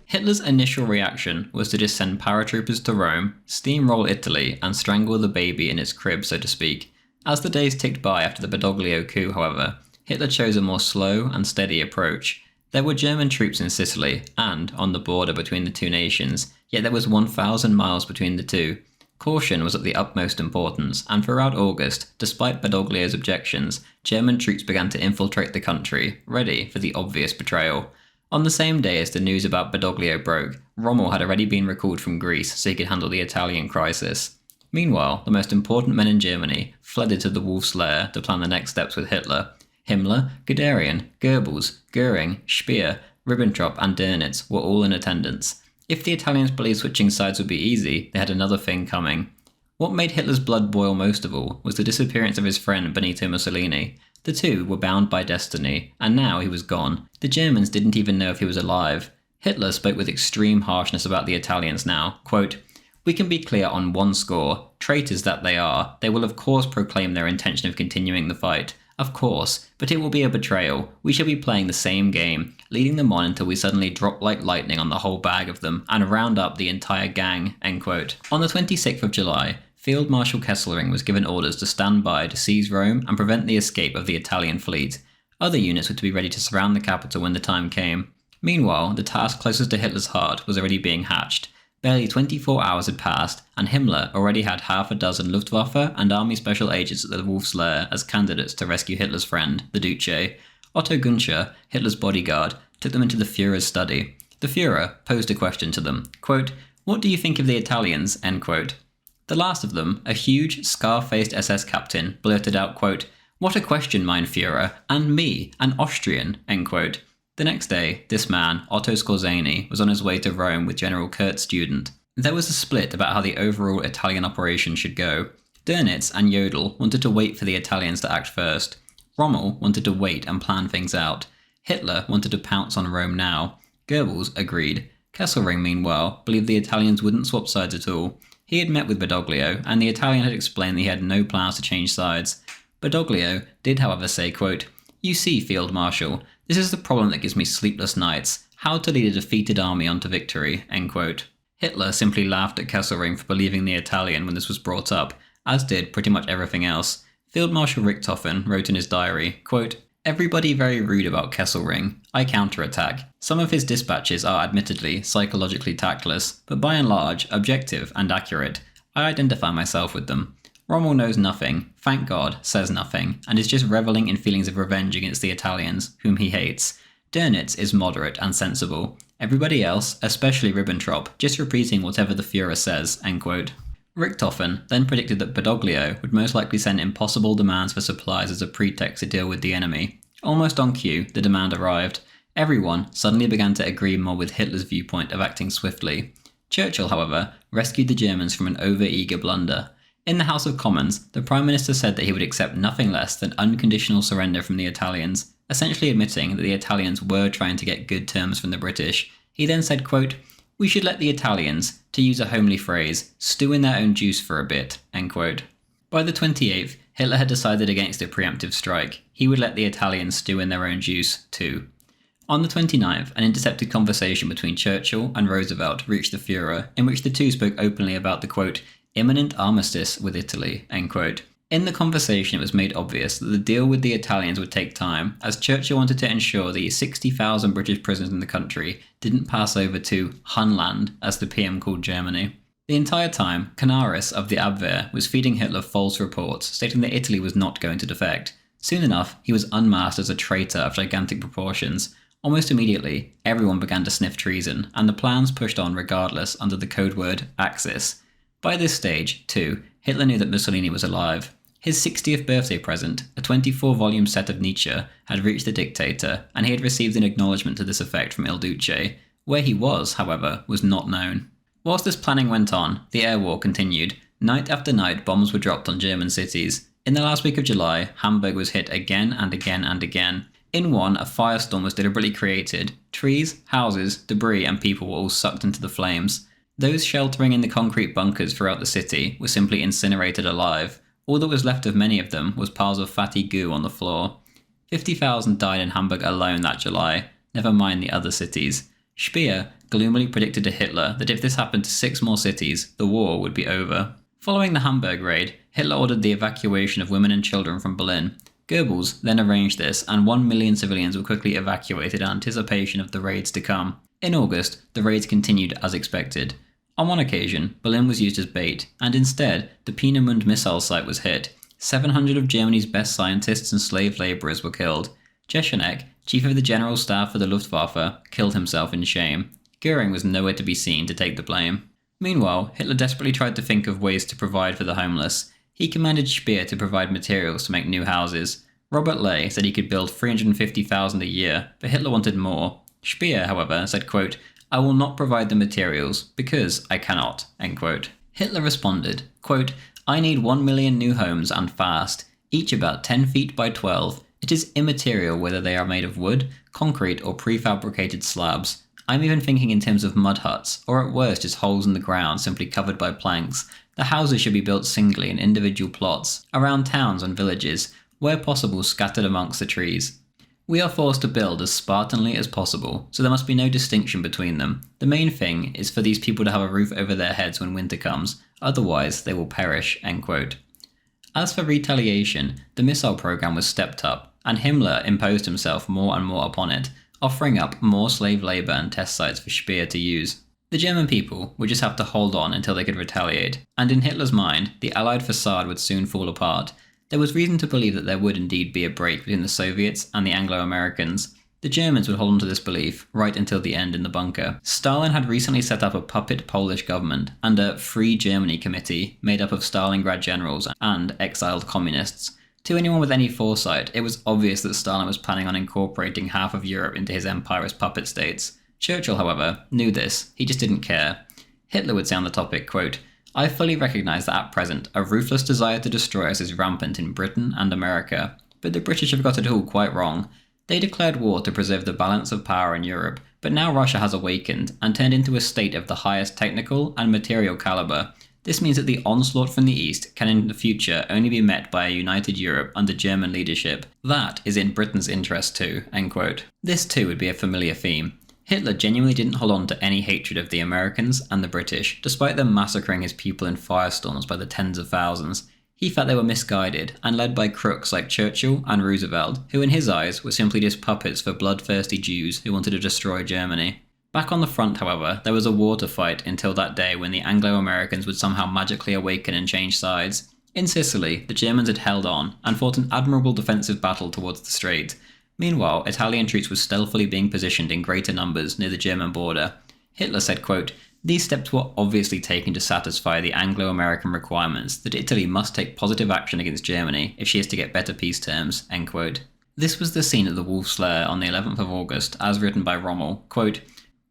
Hitler's initial reaction was to just send paratroopers to Rome, steamroll Italy, and strangle the baby in its crib, so to speak. As the days ticked by after the Badoglio coup, however, Hitler chose a more slow and steady approach. There were German troops in Sicily and on the border between the two nations, yet there was 1,000 miles between the two. Caution was of the utmost importance, and throughout August, despite Badoglio's objections, German troops began to infiltrate the country, ready for the obvious betrayal. On the same day as the news about Badoglio broke, Rommel had already been recalled from Greece so he could handle the Italian crisis. Meanwhile, the most important men in Germany fled to the Wolf's Lair to plan the next steps with Hitler. Himmler, Guderian, Goebbels, Göring, Speer, Ribbentrop and Dönitz were all in attendance. If the Italians believed switching sides would be easy, they had another thing coming. What made Hitler's blood boil most of all was the disappearance of his friend Benito Mussolini. The two were bound by destiny, and now he was gone. The Germans didn't even know if he was alive. Hitler spoke with extreme harshness about the Italians now, quote, "We can be clear on one score. Traitors that they are, they will of course proclaim their intention of continuing the fight. Of course, but it will be a betrayal. We shall be playing the same game, leading them on until we suddenly drop like lightning on the whole bag of them and round up the entire gang," end quote. On the 26th of July, Field Marshal Kesselring was given orders to stand by to seize Rome and prevent the escape of the Italian fleet. Other units were to be ready to surround the capital when the time came. Meanwhile, the task closest to Hitler's heart was already being hatched. Barely 24 hours had passed, and Himmler already had half a dozen Luftwaffe and Army special agents at the Wolf's Lair as candidates to rescue Hitler's friend, the Duce. Otto Gunscher, Hitler's bodyguard, took them into the Führer's study. The Führer posed a question to them, quote, "What do you think of the Italians?" end quote. The last of them, a huge, scar-faced SS captain, blurted out, quote, "What a question, mein Führer, and me, an Austrian," end quote. The next day, this man, Otto Skorzeny, was on his way to Rome with General Kurt Student. There was a split about how the overall Italian operation should go. Dönitz and Jodl wanted to wait for the Italians to act first. Rommel wanted to wait and plan things out. Hitler wanted to pounce on Rome now. Goebbels agreed. Kesselring, meanwhile, believed the Italians wouldn't swap sides at all. He had met with Badoglio, and the Italian had explained that he had no plans to change sides. Badoglio did, however, say, quote, "You see, Field Marshal, this is the problem that gives me sleepless nights. How to lead a defeated army on to victory," end quote. Hitler simply laughed at Kesselring for believing the Italian when this was brought up, as did pretty much everything else. Field Marshal Richthofen wrote in his diary, quote, "Everybody very rude about Kesselring. I counterattack. Some of his dispatches are admittedly psychologically tactless, but by and large objective and accurate. I identify myself with them. Rommel knows nothing, thank God, says nothing, and is just reveling in feelings of revenge against the Italians, whom he hates. Dönitz is moderate and sensible. Everybody else, especially Ribbentrop, just repeating whatever the Führer says," end quote. Richthofen then predicted that Badoglio would most likely send impossible demands for supplies as a pretext to deal with the enemy. Almost on cue, the demand arrived. Everyone suddenly began to agree more with Hitler's viewpoint of acting swiftly. Churchill, however, rescued the Germans from an over-eager blunder. In the House of Commons, the Prime Minister said that he would accept nothing less than unconditional surrender from the Italians, essentially admitting that the Italians were trying to get good terms from the British. He then said, quote, "We should let the Italians, to use a homely phrase, stew in their own juice for a bit," end quote. By the 28th, Hitler had decided against a preemptive strike. He would let the Italians stew in their own juice, too. On the 29th, an intercepted conversation between Churchill and Roosevelt reached the Führer, in which the two spoke openly about the, quote, "imminent armistice with Italy," end quote. In the conversation, it was made obvious that the deal with the Italians would take time, as Churchill wanted to ensure the 60,000 British prisoners in the country didn't pass over to Hunland, as the PM called Germany. The entire time, Canaris of the Abwehr was feeding Hitler false reports, stating that Italy was not going to defect. Soon enough, he was unmasked as a traitor of gigantic proportions. Almost immediately, everyone began to sniff treason, and the plans pushed on regardless under the code word Axis. By this stage, too, Hitler knew that Mussolini was alive. His 60th birthday present, a 24-volume set of Nietzsche, had reached the dictator, and he had received an acknowledgement to this effect from Il Duce. Where he was, however, was not known. Whilst this planning went on, the air war continued. Night after night, bombs were dropped on German cities. In the last week of July, Hamburg was hit again and again and again. In one, a firestorm was deliberately created. Trees, houses, debris, and people were all sucked into the flames. Those sheltering in the concrete bunkers throughout the city were simply incinerated alive. All that was left of many of them was piles of fatty goo on the floor. 50,000 died in Hamburg alone that July, never mind the other cities. Speer gloomily predicted to Hitler that if this happened to 6 more cities, the war would be over. Following the Hamburg raid, Hitler ordered the evacuation of women and children from Berlin. Goebbels then arranged this, and 1 million civilians were quickly evacuated in anticipation of the raids to come. In August, the raids continued as expected. On one occasion, Berlin was used as bait, and instead, the Peenemünde missile site was hit. 700 of Germany's best scientists and slave labourers were killed. Jescheneck, chief of the General Staff for the Luftwaffe, killed himself in shame. Göring was nowhere to be seen to take the blame. Meanwhile, Hitler desperately tried to think of ways to provide for the homeless. He commanded Speer to provide materials to make new houses. Robert Ley said he could build 350,000 a year, but Hitler wanted more. Speer, however, said, quote, "I will not provide the materials, because I cannot," end quote. Hitler responded, quote, "I need 1 million new homes and fast, each about 10 feet by 12. It is immaterial whether they are made of wood, concrete, or prefabricated slabs. I'm even thinking in terms of mud huts, or at worst just holes in the ground simply covered by planks. The houses should be built singly in individual plots, around towns and villages, where possible scattered amongst the trees. We are forced to build as Spartanly as possible, so there must be no distinction between them. The main thing is for these people to have a roof over their heads when winter comes, otherwise they will perish," end quote. As for retaliation, the missile program was stepped up, and Himmler imposed himself more and more upon it, offering up more slave labour and test sites for Speer to use. The German people would just have to hold on until they could retaliate, and in Hitler's mind, the Allied facade would soon fall apart. There was reason to believe that there would indeed be a break between the Soviets and the Anglo-Americans. The Germans would hold on to this belief right until the end in the bunker. Stalin had recently set up a puppet Polish government and a Free Germany committee made up of Stalingrad generals and exiled communists. To anyone with any foresight, it was obvious that Stalin was planning on incorporating half of Europe into his empire as puppet states. Churchill, however, knew this. He just didn't care. Hitler would say on the topic, quote, "I fully recognise that at present, a ruthless desire to destroy us is rampant in Britain and America, but the British have got it all quite wrong. They declared war to preserve the balance of power in Europe, but now Russia has awakened and turned into a state of the highest technical and material calibre. This means that the onslaught from the East can in the future only be met by a united Europe under German leadership. That is in Britain's interest too," end quote. This too would be a familiar theme. Hitler genuinely didn't hold on to any hatred of the Americans and the British, despite them massacring his people in firestorms by the tens of thousands. He felt they were misguided and led by crooks like Churchill and Roosevelt, who in his eyes were simply just puppets for bloodthirsty Jews who wanted to destroy Germany. Back on the front, however, there was a war to fight until that day when the Anglo-Americans would somehow magically awaken and change sides. In Sicily, the Germans had held on and fought an admirable defensive battle towards the strait. Meanwhile, Italian troops were stealthily being positioned in greater numbers near the German border. Hitler said, quote, "These steps were obviously taken to satisfy the Anglo-American requirements that Italy must take positive action against Germany if she is to get better peace terms," end quote. This was the scene at the Wolf's Lair on the 11th of August, as written by Rommel, quote,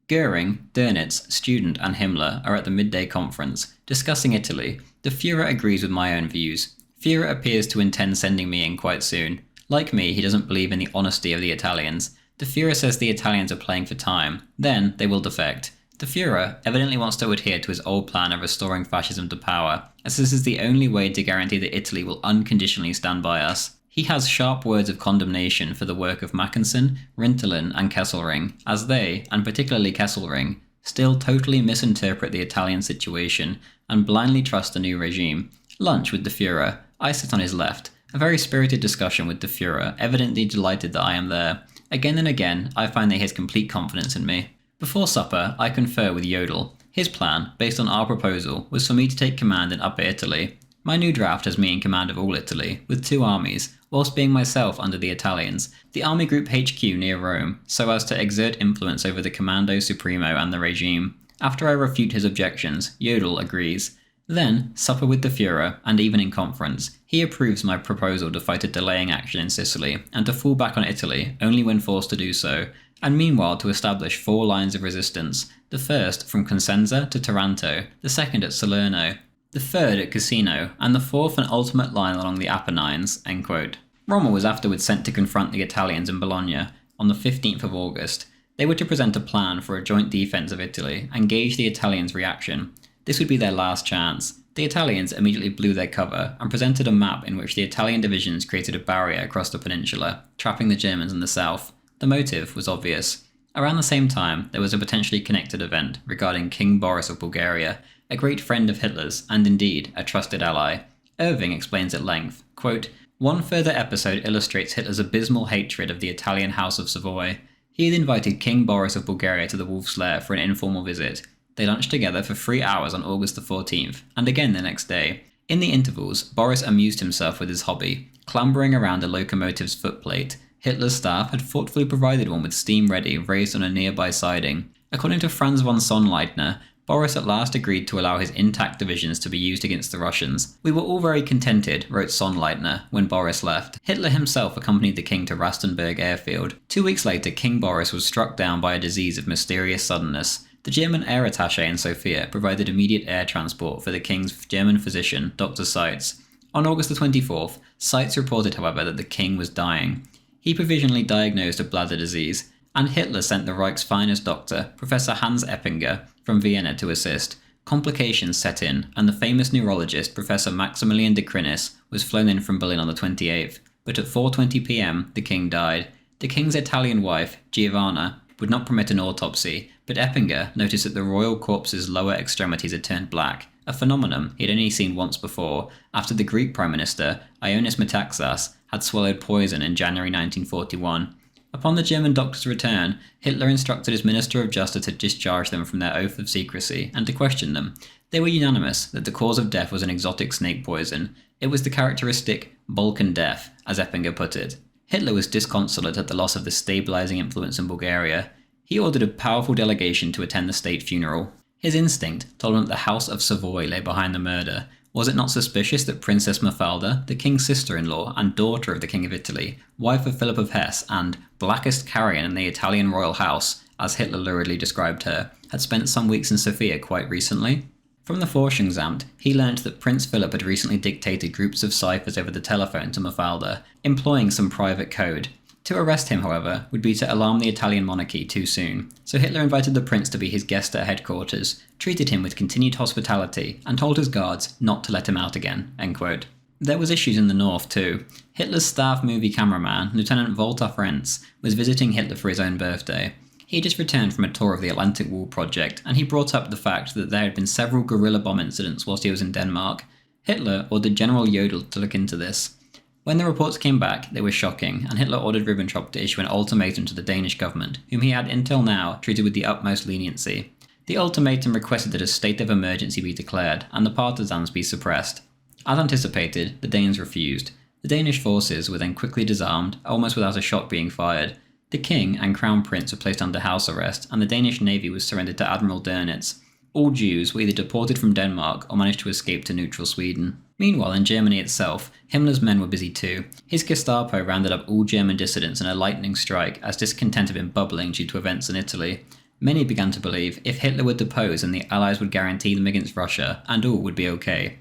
Goering, Dönitz, Student, and Himmler are at the midday conference, discussing Italy. The Führer agrees with my own views. Führer appears to intend sending me in quite soon. Like me, he doesn't believe in the honesty of the Italians. The Führer says the Italians are playing for time. Then they will defect. The Führer evidently wants to adhere to his old plan of restoring fascism to power, as this is the only way to guarantee that Italy will unconditionally stand by us. He has sharp words of condemnation for the work of Mackensen, Rintelen, and Kesselring, as they, and particularly Kesselring, still totally misinterpret the Italian situation and blindly trust the new regime. Lunch with the Führer. I sit on his left. A very spirited discussion with the Führer, evidently delighted that I am there. Again and again, I find that he has complete confidence in me. Before supper, I confer with Jodl. His plan, based on our proposal, was for me to take command in Upper Italy. My new draft has me in command of all Italy, with 2 armies, whilst being myself under the Italians, the Army Group HQ near Rome, so as to exert influence over the Commando Supremo and the regime. After I refute his objections, Jodl agrees. Then, supper with the Führer, and even in conference, he approves my proposal to fight a delaying action in Sicily, and to fall back on Italy only when forced to do so, and meanwhile to establish 4 lines of resistance, the first from Cosenza to Taranto, the second at Salerno, the third at Cassino, and the 4th and ultimate line along the Apennines." End quote. Rommel was afterwards sent to confront the Italians in Bologna on the 15th of August. They were to present a plan for a joint defence of Italy and gauge the Italians' reaction. This would be their last chance. The Italians immediately blew their cover and presented a map in which the Italian divisions created a barrier across the peninsula, trapping the Germans in the south. The motive was obvious. Around the same time, there was a potentially connected event regarding King Boris of Bulgaria, a great friend of Hitler's and indeed a trusted ally. Irving explains at length, quote, "One further episode illustrates Hitler's abysmal hatred of the Italian House of Savoy. He had invited King Boris of Bulgaria to the Wolf's Lair for an informal visit. They lunched together for 3 hours on August the 14th, and again the next day. In the intervals, Boris amused himself with his hobby, clambering around a locomotive's footplate. Hitler's staff had thoughtfully provided one with steam ready, raised on a nearby siding. According to Franz von Sonnleitner, Boris at last agreed to allow his intact divisions to be used against the Russians. We were all very contented," wrote Sonnleitner, when Boris left. Hitler himself accompanied the king to Rastenburg airfield. 2 weeks later, King Boris was struck down by a disease of mysterious suddenness. The German air attaché in Sofia provided immediate air transport for the king's German physician, Dr. Seitz. On August the 24th, Seitz reported, however, that the king was dying. He provisionally diagnosed a bladder disease, and Hitler sent the Reich's finest doctor, Professor Hans Eppinger, from Vienna to assist. Complications set in, and the famous neurologist, Professor Maximilian de Krinis, was flown in from Berlin on the 28th, but at 4:20 p.m. the king died. The king's Italian wife, Giovanna, would not permit an autopsy, but Eppinger noticed that the royal corpse's lower extremities had turned black, a phenomenon he had only seen once before, after the Greek Prime Minister, Ioannis Metaxas, had swallowed poison in January 1941. Upon the German doctor's return, Hitler instructed his Minister of Justice to discharge them from their oath of secrecy and to question them. They were unanimous that the cause of death was an exotic snake poison. It was the characteristic Balkan death, as Eppinger put it. Hitler was disconsolate at the loss of this stabilizing influence in Bulgaria. He ordered a powerful delegation to attend the state funeral. His instinct told him that the House of Savoy lay behind the murder. Was it not suspicious that Princess Mafalda, the king's sister-in-law and daughter of the King of Italy, wife of Philip of Hesse and blackest carrion in the Italian royal house, as Hitler luridly described her, had spent some weeks in Sofia quite recently? From the Forschungsamt, he learnt that Prince Philip had recently dictated groups of ciphers over the telephone to Mafalda, employing some private code. To arrest him, however, would be to alarm the Italian monarchy too soon, so Hitler invited the prince to be his guest at headquarters, treated him with continued hospitality, and told his guards not to let him out again." End quote. There was issues in the north too. Hitler's staff movie cameraman, Lieutenant Walter Frenz, was visiting Hitler for his own birthday. He had just returned from a tour of the Atlantic Wall project, and he brought up the fact that there had been several guerrilla bomb incidents whilst he was in Denmark. Hitler ordered General Jodl to look into this. When the reports came back, they were shocking, and Hitler ordered Ribbentrop to issue an ultimatum to the Danish government, whom he had until now treated with the utmost leniency. The ultimatum requested that a state of emergency be declared, and the partisans be suppressed. As anticipated, the Danes refused. The Danish forces were then quickly disarmed, almost without a shot being fired. The king and crown prince were placed under house arrest, and the Danish navy was surrendered to Admiral Dönitz. All Jews were either deported from Denmark or managed to escape to neutral Sweden. Meanwhile, in Germany itself, Himmler's men were busy too. His Gestapo rounded up all German dissidents in a lightning strike as discontent had been bubbling due to events in Italy. Many began to believe if Hitler would depose, then the Allies would guarantee them against Russia, and all would be okay.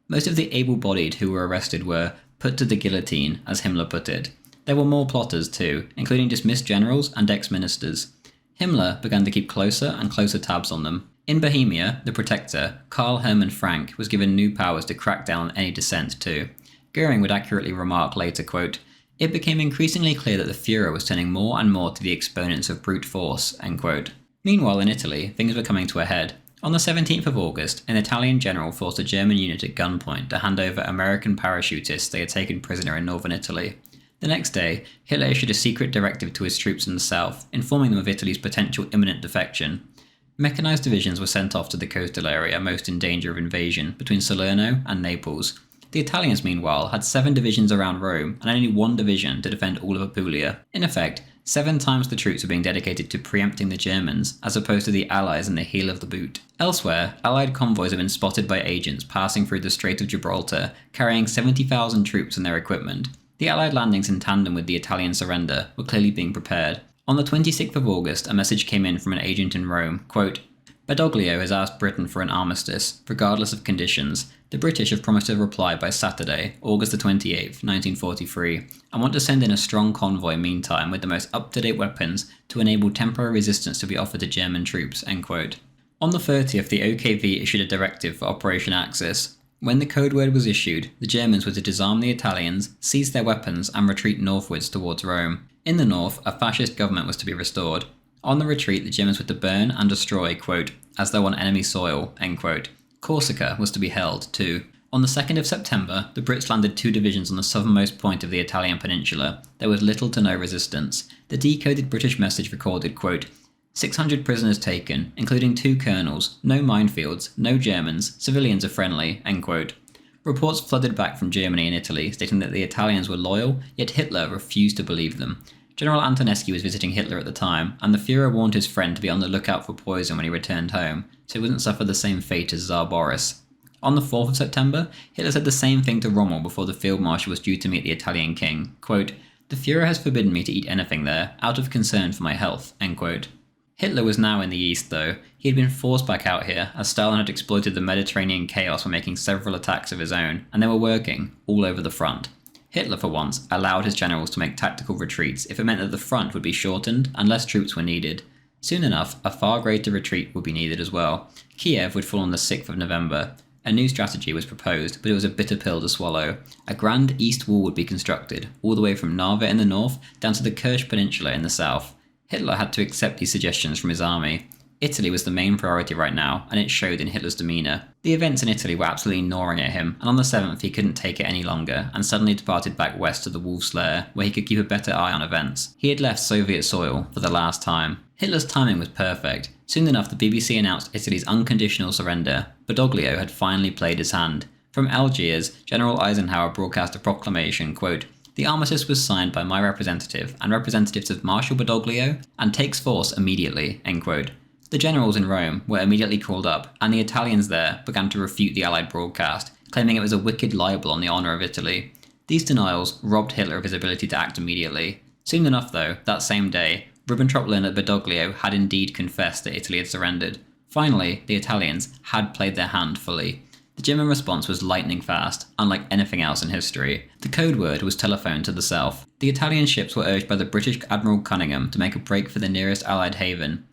Most of the able-bodied who were arrested were put to the guillotine, as Himmler put it. There were more plotters too, including dismissed generals and ex-ministers. Himmler began to keep closer and closer tabs on them. In Bohemia, the protector, Karl Hermann Frank, was given new powers to crack down on any dissent too. Goering would accurately remark later, quote, "It became increasingly clear that the Führer was turning more and more to the exponents of brute force," end quote. Meanwhile in Italy, things were coming to a head. On the 17th of August, an Italian general forced a German unit at gunpoint to hand over American parachutists they had taken prisoner in northern Italy. The next day, Hitler issued a secret directive to his troops in the south, informing them of Italy's potential imminent defection. Mechanized divisions were sent off to the coastal area most in danger of invasion, between Salerno and Naples. The Italians, meanwhile, had 7 divisions around Rome and only 1 division to defend all of Apulia. In effect, 7 times the troops were being dedicated to preempting the Germans, as opposed to the Allies in the heel of the boot. Elsewhere, Allied convoys had been spotted by agents passing through the Strait of Gibraltar, carrying 70,000 troops and their equipment. The Allied landings in tandem with the Italian surrender were clearly being prepared. On the 26th of August, a message came in from an agent in Rome, quote, "Badoglio has asked Britain for an armistice, regardless of conditions. The British have promised a reply by Saturday, August the 28th, 1943, and want to send in a strong convoy meantime with the most up-to-date weapons to enable temporary resistance to be offered to German troops," end quote. On the 30th, the OKV issued a directive for Operation Axis. When the code word was issued, the Germans were to disarm the Italians, seize their weapons, and retreat northwards towards Rome. In the north, a fascist government was to be restored. On the retreat, the Germans were to burn and destroy, quote, "as though on enemy soil," end quote. Corsica was to be held, too. On the 2nd of September, the Brits landed 2 divisions on the southernmost point of the Italian peninsula. There was little to no resistance. The decoded British message recorded, quote, 600 prisoners taken, including 2 colonels, no minefields, no Germans, civilians are friendly," end quote. Reports flooded back from Germany and Italy stating that the Italians were loyal, yet Hitler refused to believe them. General Antonescu was visiting Hitler at the time, and the Führer warned his friend to be on the lookout for poison when he returned home, so he wouldn't suffer the same fate as Tsar Boris. On the 4th of September, Hitler said the same thing to Rommel before the field marshal was due to meet the Italian king, quote, "The Führer has forbidden me to eat anything there, out of concern for my health," end quote. Hitler was now in the east, though. He had been forced back out here, as Stalin had exploited the Mediterranean chaos by making several attacks of his own, and they were working all over the front. Hitler, for once, allowed his generals to make tactical retreats if it meant that the front would be shortened and less troops were needed. Soon enough, a far greater retreat would be needed as well. Kiev would fall on the 6th of November. A new strategy was proposed, but it was a bitter pill to swallow. A grand east wall would be constructed, all the way from Narva in the north down to the Kerch Peninsula in the south. Hitler had to accept these suggestions from his army. Italy was the main priority right now, and it showed in Hitler's demeanour. The events in Italy were absolutely gnawing at him, and on the 7th he couldn't take it any longer, and suddenly departed back west to the Wolf's Lair, where he could keep a better eye on events. He had left Soviet soil for the last time. Hitler's timing was perfect. Soon enough the BBC announced Italy's unconditional surrender. Badoglio had finally played his hand. From Algiers, General Eisenhower broadcast a proclamation, quote, "The armistice was signed by my representative and representatives of Marshal Badoglio and takes force immediately," end quote. The generals in Rome were immediately called up, and the Italians there began to refute the Allied broadcast, claiming it was a wicked libel on the honour of Italy. These denials robbed Hitler of his ability to act immediately. Soon enough, though, that same day, Ribbentrop learned that Badoglio had indeed confessed that Italy had surrendered. Finally, the Italians had played their hand fully. The German response was lightning fast, unlike anything else in history. The code word was telephone to the south. The Italian ships were urged by the British Admiral Cunningham to make a break for the nearest Allied haven.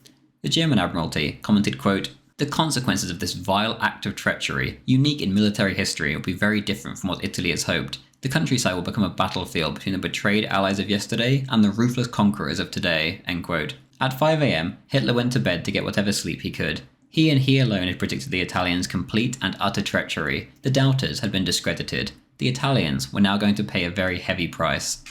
The German Admiralty commented, quote, "The consequences of this vile act of treachery, unique in military history, will be very different from what Italy has hoped. The countryside will become a battlefield between the betrayed allies of yesterday and the ruthless conquerors of today," end quote. At 5 a.m, Hitler went to bed to get whatever sleep he could. He and he alone had predicted the Italians' complete and utter treachery. The doubters had been discredited. The Italians were now going to pay a very heavy price.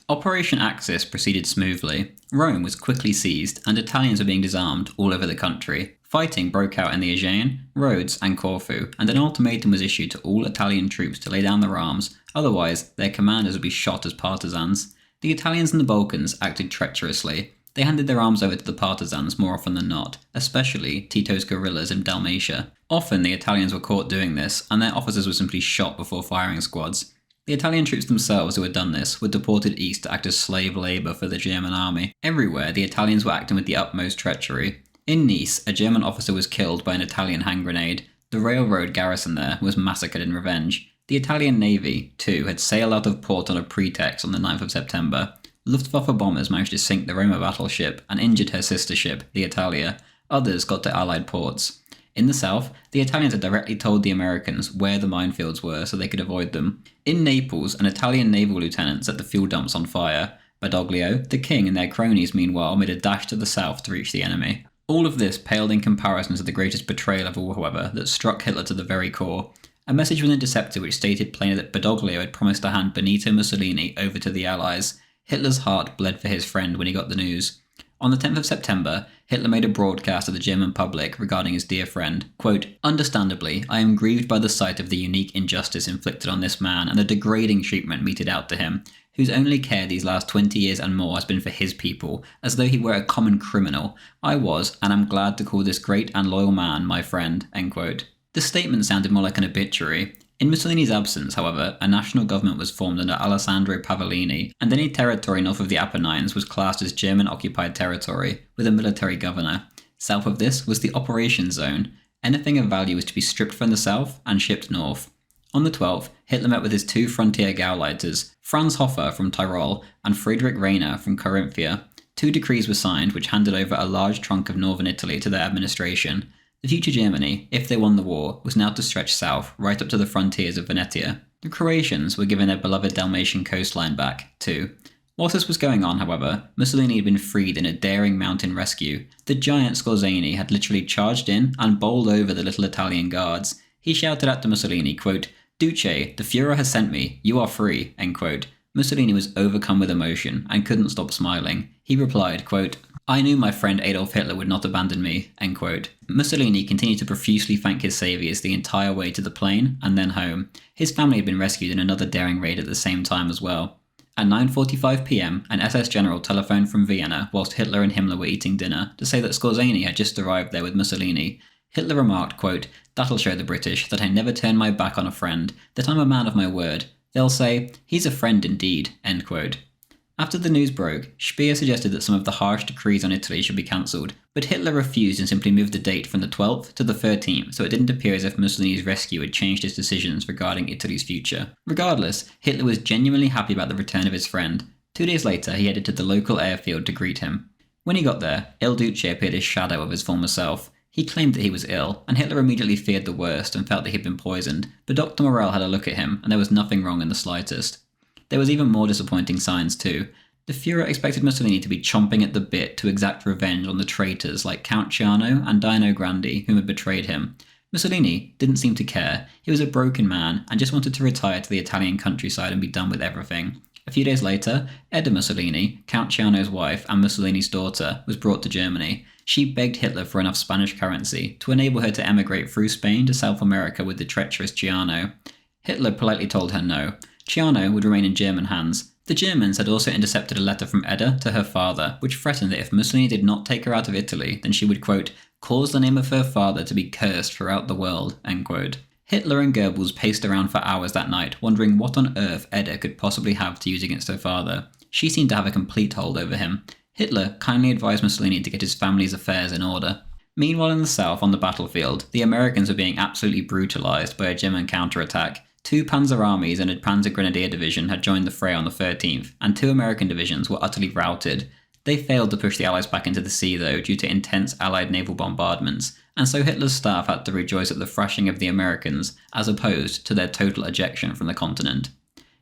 Operation Axis proceeded smoothly. Rome was quickly seized, and Italians were being disarmed all over the country. Fighting broke out in the Aegean, Rhodes, and Corfu, and an ultimatum was issued to all Italian troops to lay down their arms, otherwise their commanders would be shot as partisans. The Italians in the Balkans acted treacherously. They handed their arms over to the partisans more often than not, especially Tito's guerrillas in Dalmatia. Often the Italians were caught doing this, and their officers were simply shot before firing squads. The Italian troops themselves who had done this were deported east to act as slave labour for the German army. Everywhere, the Italians were acting with the utmost treachery. In Nice, a German officer was killed by an Italian hand grenade. The railroad garrison there was massacred in revenge. The Italian navy, too, had sailed out of port on a pretext on the 9th of September. Luftwaffe bombers managed to sink the Roma battleship and injured her sister ship, the Italia. Others got to Allied ports. In the south, the Italians had directly told the Americans where the minefields were so they could avoid them. In Naples, an Italian naval lieutenant set the fuel dumps on fire. Badoglio, the king, and their cronies, meanwhile, made a dash to the south to reach the enemy. All of this paled in comparison to the greatest betrayal of all, however, that struck Hitler to the very core. A message was intercepted which stated plainly that Badoglio had promised to hand Benito Mussolini over to the Allies. Hitler's heart bled for his friend when he got the news. On the 10th of September, Hitler made a broadcast to the German public regarding his dear friend. Quote, "Understandably, I am grieved by the sight of the unique injustice inflicted on this man and the degrading treatment meted out to him, whose only care these last 20 years and more has been for his people, as though he were a common criminal. I was, and am glad to call this great and loyal man my friend." End quote. The statement sounded more like an obituary. In Mussolini's absence, however, a national government was formed under Alessandro Pavellini, and any territory north of the Apennines was classed as German-occupied territory, with a military governor. South of this was the Operations Zone. Anything of value was to be stripped from the south and shipped north. On the 12th, Hitler met with his two frontier Gauleiters, Franz Hofer from Tyrol and Friedrich Rainer from Carinthia. 2 decrees were signed which handed over a large trunk of northern Italy to their administration. The future Germany, if they won the war, was now to stretch south, right up to the frontiers of Venetia. The Croatians were given their beloved Dalmatian coastline back, too. Whilst this was going on, however, Mussolini had been freed in a daring mountain rescue. The giant Scorzani had literally charged in and bowled over the little Italian guards. He shouted out to Mussolini, quote, "Duce, the Führer has sent me, you are free," end quote. Mussolini was overcome with emotion and couldn't stop smiling. He replied, quote, "I knew my friend Adolf Hitler would not abandon me," end quote. Mussolini continued to profusely thank his saviours the entire way to the plane and then home. His family had been rescued in another daring raid at the same time as well. At 9:45 p.m, an SS general telephoned from Vienna whilst Hitler and Himmler were eating dinner to say that Scorzani had just arrived there with Mussolini. Hitler remarked, quote, "That'll show the British that I never turn my back on a friend, that I'm a man of my word. They'll say, he's a friend indeed," end quote. After the news broke, Speer suggested that some of the harsh decrees on Italy should be cancelled, but Hitler refused and simply moved the date from the 12th to the 13th, so it didn't appear as if Mussolini's rescue had changed his decisions regarding Italy's future. Regardless, Hitler was genuinely happy about the return of his friend. 2 days later, he headed to the local airfield to greet him. When he got there, Il Duce appeared as shadow of his former self. He claimed that he was ill, and Hitler immediately feared the worst and felt that he'd been poisoned, but Dr. Morell had a look at him, and there was nothing wrong in the slightest. There was even more disappointing signs too. The Führer expected Mussolini to be chomping at the bit to exact revenge on the traitors like Count Ciano and Dino Grandi, whom had betrayed him. Mussolini didn't seem to care. He was a broken man and just wanted to retire to the Italian countryside and be done with everything. A few days later, Edda Mussolini, Count Ciano's wife and Mussolini's daughter, was brought to Germany. She begged Hitler for enough Spanish currency to enable her to emigrate through Spain to South America with the treacherous Ciano. Hitler politely told her no. Ciano would remain in German hands. The Germans had also intercepted a letter from Edda to her father, which threatened that if Mussolini did not take her out of Italy, then she would, quote, "cause the name of her father to be cursed throughout the world," end quote. Hitler and Goebbels paced around for hours that night, wondering what on earth Edda could possibly have to use against her father. She seemed to have a complete hold over him. Hitler kindly advised Mussolini to get his family's affairs in order. Meanwhile in the south, on the battlefield, the Americans were being absolutely brutalised by a German counterattack. 2 Panzer armies and a Panzer Grenadier division had joined the fray on the 13th, and 2 American divisions were utterly routed. They failed to push the Allies back into the sea though due to intense Allied naval bombardments, and so Hitler's staff had to rejoice at the thrashing of the Americans, as opposed to their total ejection from the continent.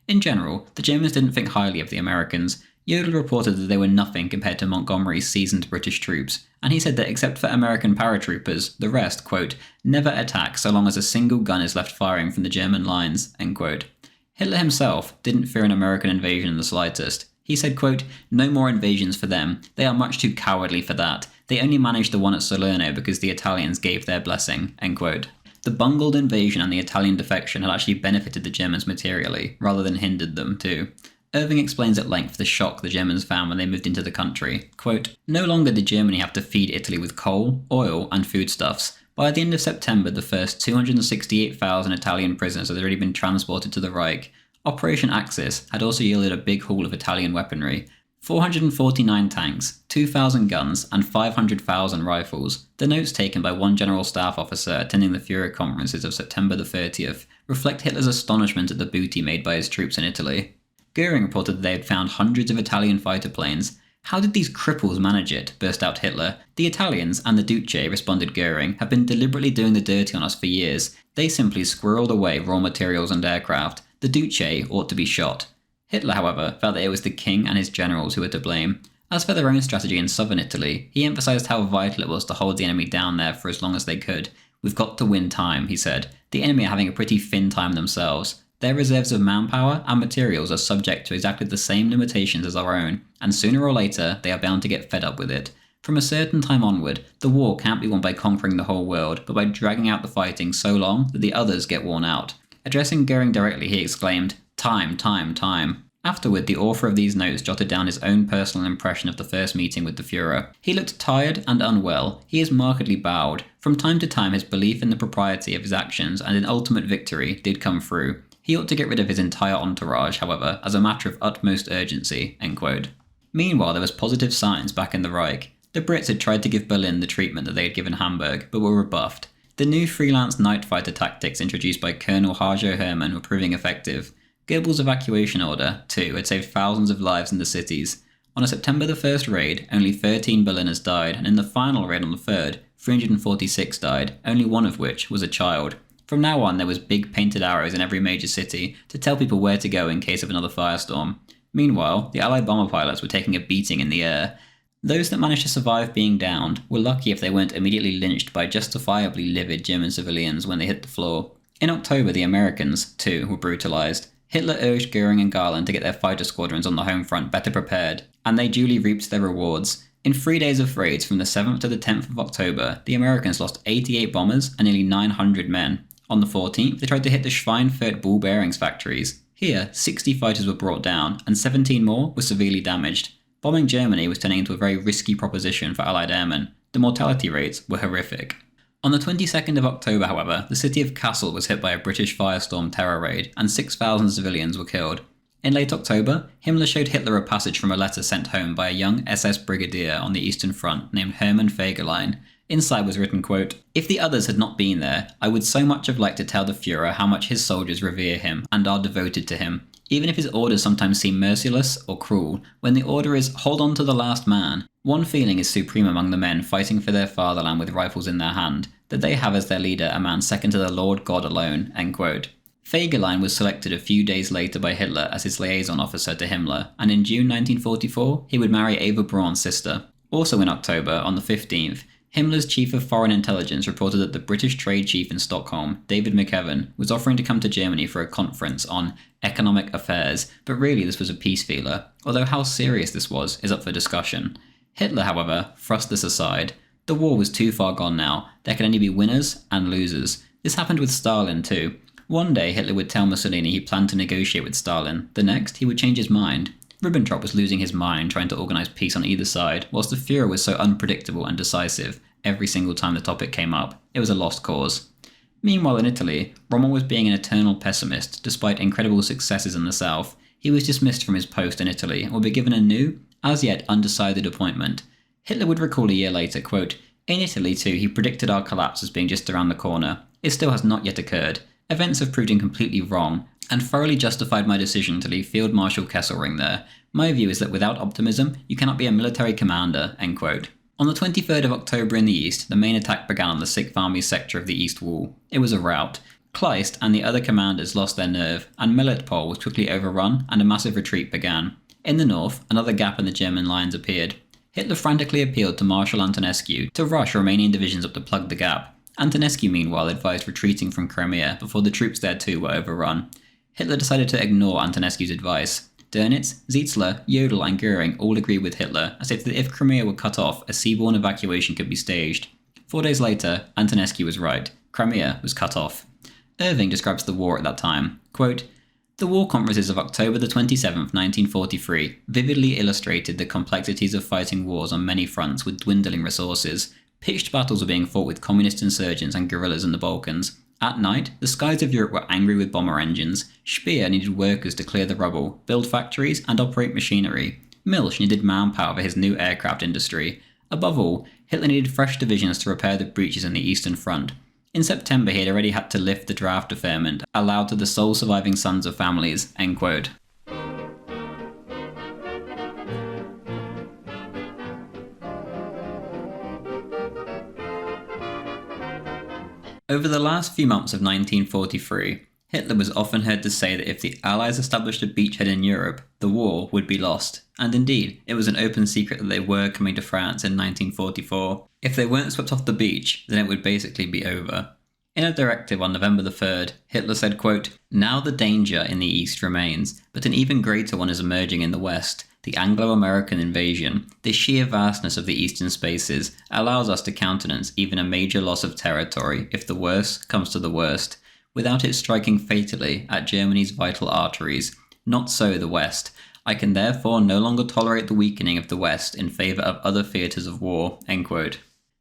In general, the Germans didn't think highly of the Americans. Jodl reported that they were nothing compared to Montgomery's seasoned British troops, and he said that except for American paratroopers, the rest, quote, "never attack so long as a single gun is left firing from the German lines," end quote. Hitler himself didn't fear an American invasion in the slightest. He said, quote, "no more invasions for them. They are much too cowardly for that. They only managed the one at Salerno because the Italians gave their blessing," end quote. The bungled invasion and the Italian defection had actually benefited the Germans materially, rather than hindered them too. Irving explains at length the shock the Germans found when they moved into the country. Quote, "No longer did Germany have to feed Italy with coal, oil, and foodstuffs. By the end of September, the first 268,000 Italian prisoners had already been transported to the Reich. Operation Axis had also yielded a big haul of Italian weaponry. 449 tanks, 2,000 guns, and 500,000 rifles." The notes taken by one general staff officer attending the Führer conferences of September the 30th reflect Hitler's astonishment at the booty made by his troops in Italy. Goering reported that they had found hundreds of Italian fighter planes. "How did these cripples manage it?" burst out Hitler. "The Italians and the Duce," responded Goering, "have been deliberately doing the dirty on us for years. They simply squirreled away raw materials and aircraft. The Duce ought to be shot." Hitler, however, felt that it was the king and his generals who were to blame. As for their own strategy in southern Italy, he emphasised how vital it was to hold the enemy down there for as long as they could. "We've got to win time," he said. "The enemy are having a pretty thin time themselves. Their reserves of manpower and materials are subject to exactly the same limitations as our own, and sooner or later they are bound to get fed up with it. From a certain time onward, the war can't be won by conquering the whole world, but by dragging out the fighting so long that the others get worn out." Addressing Goering directly, he exclaimed, "Time, time, time." Afterward, the author of these notes jotted down his own personal impression of the first meeting with the Führer. "He looked tired and unwell. He is markedly bowed. From time to time his belief in the propriety of his actions and in ultimate victory did come through. He ought to get rid of his entire entourage, however, as a matter of utmost urgency." End quote. Meanwhile, there was positive signs back in the Reich. The Brits had tried to give Berlin the treatment that they had given Hamburg, but were rebuffed. The new freelance night fighter tactics introduced by Colonel Hajo Hermann were proving effective. Goebbels' evacuation order, too, had saved thousands of lives in the cities. On a September the 1st raid, only 13 Berliners died, and in the final raid on the 3rd, 346 died, only one of which was a child. From now on, there was big painted arrows in every major city to tell people where to go in case of another firestorm. Meanwhile, the Allied bomber pilots were taking a beating in the air. Those that managed to survive being downed were lucky if they weren't immediately lynched by justifiably livid German civilians when they hit the floor. In October, the Americans, too, were brutalised. Hitler urged Goering and Garland to get their fighter squadrons on the home front better prepared, and they duly reaped their rewards. In 3 days of raids from the 7th to the 10th of October, the Americans lost 88 bombers and nearly 900 men. On the 14th, they tried to hit the Schweinfurt ball bearings factories. Here, 60 fighters were brought down, and 17 more were severely damaged. Bombing Germany was turning into a very risky proposition for Allied airmen. The mortality rates were horrific. On the 22nd of October, however, the city of Kassel was hit by a British firestorm terror raid, and 6,000 civilians were killed. In late October, Himmler showed Hitler a passage from a letter sent home by a young SS brigadier on the Eastern Front named Hermann Fegelein. Inside was written, quote, "If the others had not been there, I would so much have liked to tell the Führer how much his soldiers revere him and are devoted to him. Even if his orders sometimes seem merciless or cruel, when the order is, 'Hold on to the last man,' one feeling is supreme among the men fighting for their fatherland with rifles in their hand, that they have as their leader a man second to the Lord God alone." End quote. Fegelein was selected a few days later by Hitler as his liaison officer to Himmler, and in June 1944 he would marry Eva Braun's sister. Also in October, on the 15th, Himmler's chief of foreign intelligence reported that the British trade chief in Stockholm, David McEwan, was offering to come to Germany for a conference on economic affairs, but really this was a peace feeler, although how serious this was is up for discussion. Hitler, however, thrust this aside. The war was too far gone now. There could only be winners and losers. This happened with Stalin too. One day Hitler would tell Mussolini he planned to negotiate with Stalin. The next, he would change his mind. Ribbentrop was losing his mind trying to organise peace on either side, whilst the Führer was so unpredictable and decisive every single time the topic came up. It was a lost cause. Meanwhile in Italy, Rommel was being an eternal pessimist despite incredible successes in the south. He was dismissed from his post in Italy and would be given a new, as yet undecided appointment. Hitler would recall a year later, quote, "In Italy too he predicted our collapse as being just around the corner. It still has not yet occurred. Events have proved completely wrong, and thoroughly justified my decision to leave Field Marshal Kesselring there. My view is that without optimism, you cannot be a military commander." End quote. On the 23rd of October in the east, the main attack began on the 6th Army's sector of the East Wall. It was a rout. Kleist and the other commanders lost their nerve, and Melitopol was quickly overrun and a massive retreat began. In the north, another gap in the German lines appeared. Hitler frantically appealed to Marshal Antonescu to rush Romanian divisions up to plug the gap. Antonescu meanwhile advised retreating from Crimea before the troops there too were overrun. Hitler decided to ignore Antonescu's advice. Dönitz, Zietzler, Jodl and Göring all agreed with Hitler and stated that if Crimea were cut off, a seaborne evacuation could be staged. 4 days later, Antonescu was right. Crimea was cut off. Irving describes the war at that time. Quote, The war conferences of October the 27th, 1943 vividly illustrated the complexities of fighting wars on many fronts with dwindling resources. Pitched battles were being fought with communist insurgents and guerrillas in the Balkans. At night, the skies of Europe were angry with bomber engines. Speer needed workers to clear the rubble, build factories, and operate machinery. Milch needed manpower for his new aircraft industry. Above all, Hitler needed fresh divisions to repair the breaches in the Eastern Front. In September, he had already had to lift the draft deferment allowed to the sole surviving sons of families. End quote. Over the last few months of 1943, Hitler was often heard to say that if the Allies established a beachhead in Europe, the war would be lost. And indeed, it was an open secret that they were coming to France in 1944. If they weren't swept off the beach, then it would basically be over. In a directive on November the 3rd, Hitler said, quote, "Now the danger in the east remains, but an even greater one is emerging in the west. The Anglo-American invasion, the sheer vastness of the eastern spaces, allows us to countenance even a major loss of territory if the worst comes to the worst, without it striking fatally at Germany's vital arteries. Not so the West. I can therefore no longer tolerate the weakening of the West in favour of other theatres of war." End quote.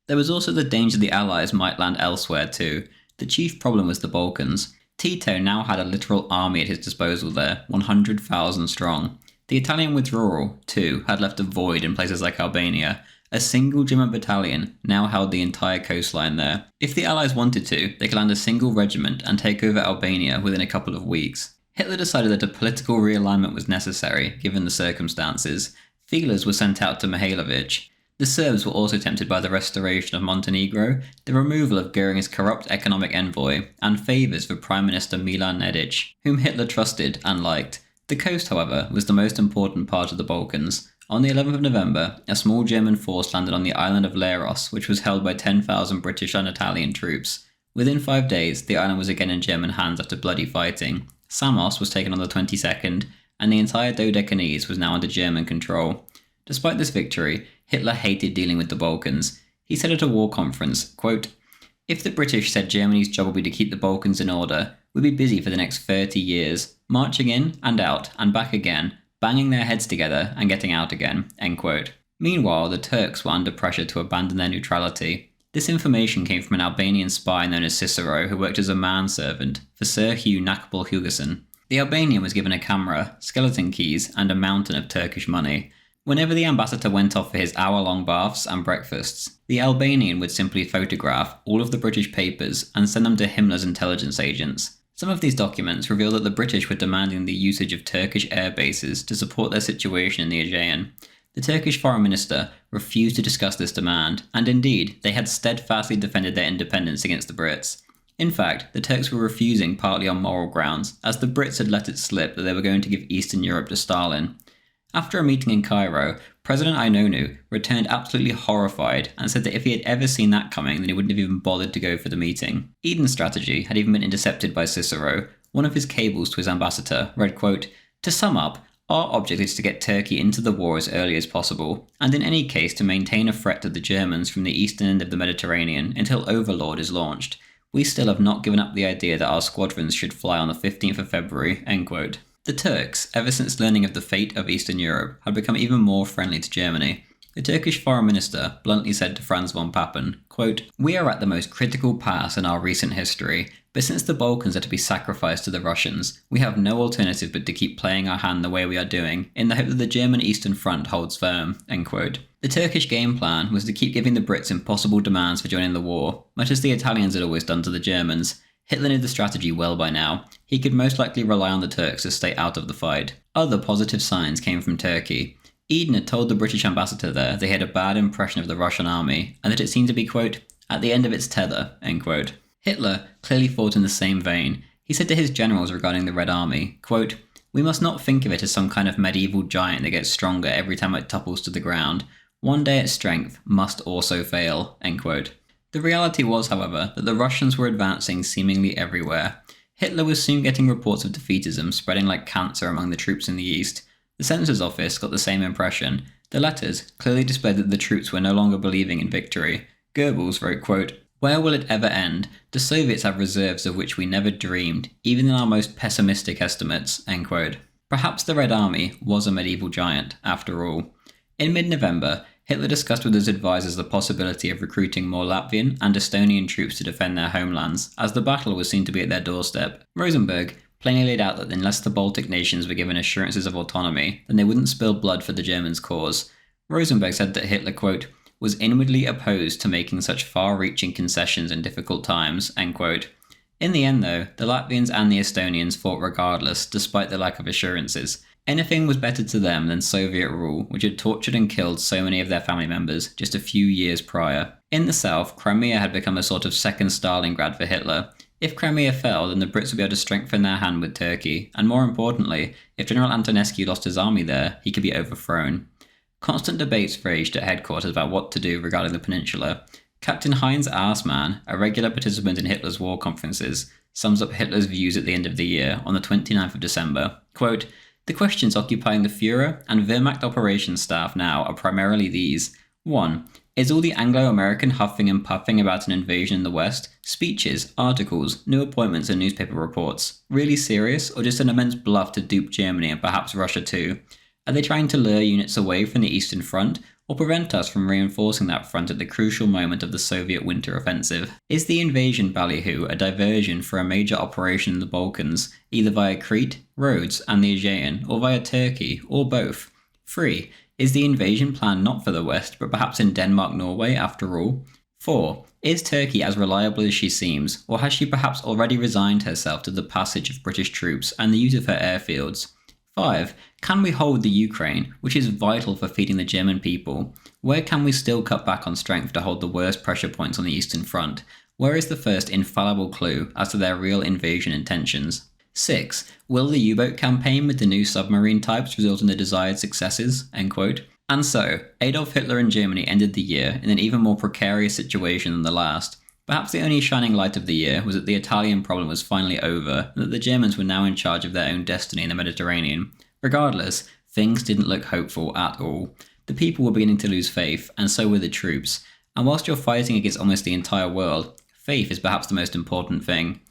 There was also the danger the Allies might land elsewhere too. The chief problem was the Balkans. Tito now had a literal army at his disposal there, 100,000 strong. The Italian withdrawal, too, had left a void in places like Albania. A single German battalion now held the entire coastline there. If the Allies wanted to, they could land a single regiment and take over Albania within a couple of weeks. Hitler decided that a political realignment was necessary, given the circumstances. Feelers were sent out to Mihailovic. The Serbs were also tempted by the restoration of Montenegro, the removal of Goering's corrupt economic envoy, and favours for Prime Minister Milan Nedic, whom Hitler trusted and liked. The coast, however, was the most important part of the Balkans. On the 11th of November, a small German force landed on the island of Leros, which was held by 10,000 British and Italian troops. Within 5 days, the island was again in German hands after bloody fighting. Samos was taken on the 22nd, and the entire Dodecanese was now under German control. Despite this victory, Hitler hated dealing with the Balkans. He said at a war conference, quote, "If the British said Germany's job will be to keep the Balkans in order, we'd be busy for the next 30 years, marching in and out and back again, banging their heads together and getting out again." End quote. Meanwhile, the Turks were under pressure to abandon their neutrality. This information came from an Albanian spy known as Cicero, who worked as a manservant for Sir Hugh Nakbal Hugesson. The Albanian was given a camera, skeleton keys, and a mountain of Turkish money. Whenever the ambassador went off for his hour-long baths and breakfasts, the Albanian would simply photograph all of the British papers and send them to Himmler's intelligence agents. Some of these documents reveal that the British were demanding the usage of Turkish air bases to support their situation in the Aegean. The Turkish foreign minister refused to discuss this demand, and indeed, they had steadfastly defended their independence against the Brits. In fact, the Turks were refusing partly on moral grounds, as the Brits had let it slip that they were going to give Eastern Europe to Stalin. After a meeting in Cairo, President Inonu returned absolutely horrified and said that if he had ever seen that coming, then he wouldn't have even bothered to go for the meeting. Eden's strategy had even been intercepted by Cicero. One of his cables to his ambassador read, quote, "To sum up, our object is to get Turkey into the war as early as possible, and in any case to maintain a threat to the Germans from the eastern end of the Mediterranean until Overlord is launched. We still have not given up the idea that our squadrons should fly on the 15th of February, end quote. The Turks, ever since learning of the fate of Eastern Europe, had become even more friendly to Germany. The Turkish foreign minister bluntly said to Franz von Papen, quote, "We are at the most critical pass in our recent history, but since the Balkans are to be sacrificed to the Russians, we have no alternative but to keep playing our hand the way we are doing, in the hope that the German Eastern Front holds firm," end quote. The Turkish game plan was to keep giving the Brits impossible demands for joining the war, much as the Italians had always done to the Germans. Hitler knew the strategy well by now. He could most likely rely on the Turks to stay out of the fight. Other positive signs came from Turkey. Eden had told the British ambassador there they had a bad impression of the Russian army, and that it seemed to be, quote, "at the end of its tether," end quote. Hitler clearly thought in the same vein. He said to his generals regarding the Red Army, quote, "We must not think of it as some kind of medieval giant that gets stronger every time it topples to the ground. One day its strength must also fail," end quote. The reality was, however, that the Russians were advancing seemingly everywhere. Hitler was soon getting reports of defeatism spreading like cancer among the troops in the east. The censor's office got the same impression. The letters clearly displayed that the troops were no longer believing in victory. Goebbels wrote, quote, Where will it ever end? The Soviets have reserves of which we never dreamed, even in our most pessimistic estimates." End quote. Perhaps the Red Army was a medieval giant, after all. In mid-November, Hitler discussed with his advisors the possibility of recruiting more Latvian and Estonian troops to defend their homelands, as the battle was seen to be at their doorstep. Rosenberg plainly laid out that unless the Baltic nations were given assurances of autonomy, then they wouldn't spill blood for the Germans' cause. Rosenberg said that Hitler, quote, "was inwardly opposed to making such far-reaching concessions in difficult times," end quote. In the end, though, the Latvians and the Estonians fought regardless, despite the lack of assurances. Anything was better to them than Soviet rule, which had tortured and killed so many of their family members just a few years prior. In the south, Crimea had become a sort of second Stalingrad for Hitler. If Crimea fell, then the Brits would be able to strengthen their hand with Turkey, and more importantly, if General Antonescu lost his army there, he could be overthrown. Constant debates raged at headquarters about what to do regarding the peninsula. Captain Heinz Arsman, a regular participant in Hitler's war conferences, sums up Hitler's views at the end of the year, on the 29th of December. Quote, "The questions occupying the Führer and Wehrmacht operations staff now are primarily these. 1. Is all the Anglo-American huffing and puffing about an invasion in the West, speeches, articles, new appointments and newspaper reports, really serious, or just an immense bluff to dupe Germany and perhaps Russia too? Are they trying to lure units away from the Eastern Front, or prevent us from reinforcing that front at the crucial moment of the Soviet winter offensive? Is the invasion ballyhoo a diversion for a major operation in the Balkans, either via Crete, Rhodes, and the Aegean, or via Turkey, or both? 3. Is the invasion planned not for the West, but perhaps in Denmark-Norway after all? 4. Is Turkey as reliable as she seems, or has she perhaps already resigned herself to the passage of British troops and the use of her airfields? 5. Can we hold the Ukraine, which is vital for feeding the German people? Where can we still cut back on strength to hold the worst pressure points on the Eastern Front? Where is the first infallible clue as to their real invasion intentions? 6. Will the U-boat campaign with the new submarine types result in the desired successes?" End quote. And so, Adolf Hitler and Germany ended the year in an even more precarious situation than the last. Perhaps the only shining light of the year was that the Italian problem was finally over, and that the Germans were now in charge of their own destiny in the Mediterranean. Regardless, things didn't look hopeful at all. The people were beginning to lose faith, and so were the troops. And whilst you're fighting against almost the entire world, faith is perhaps the most important thing.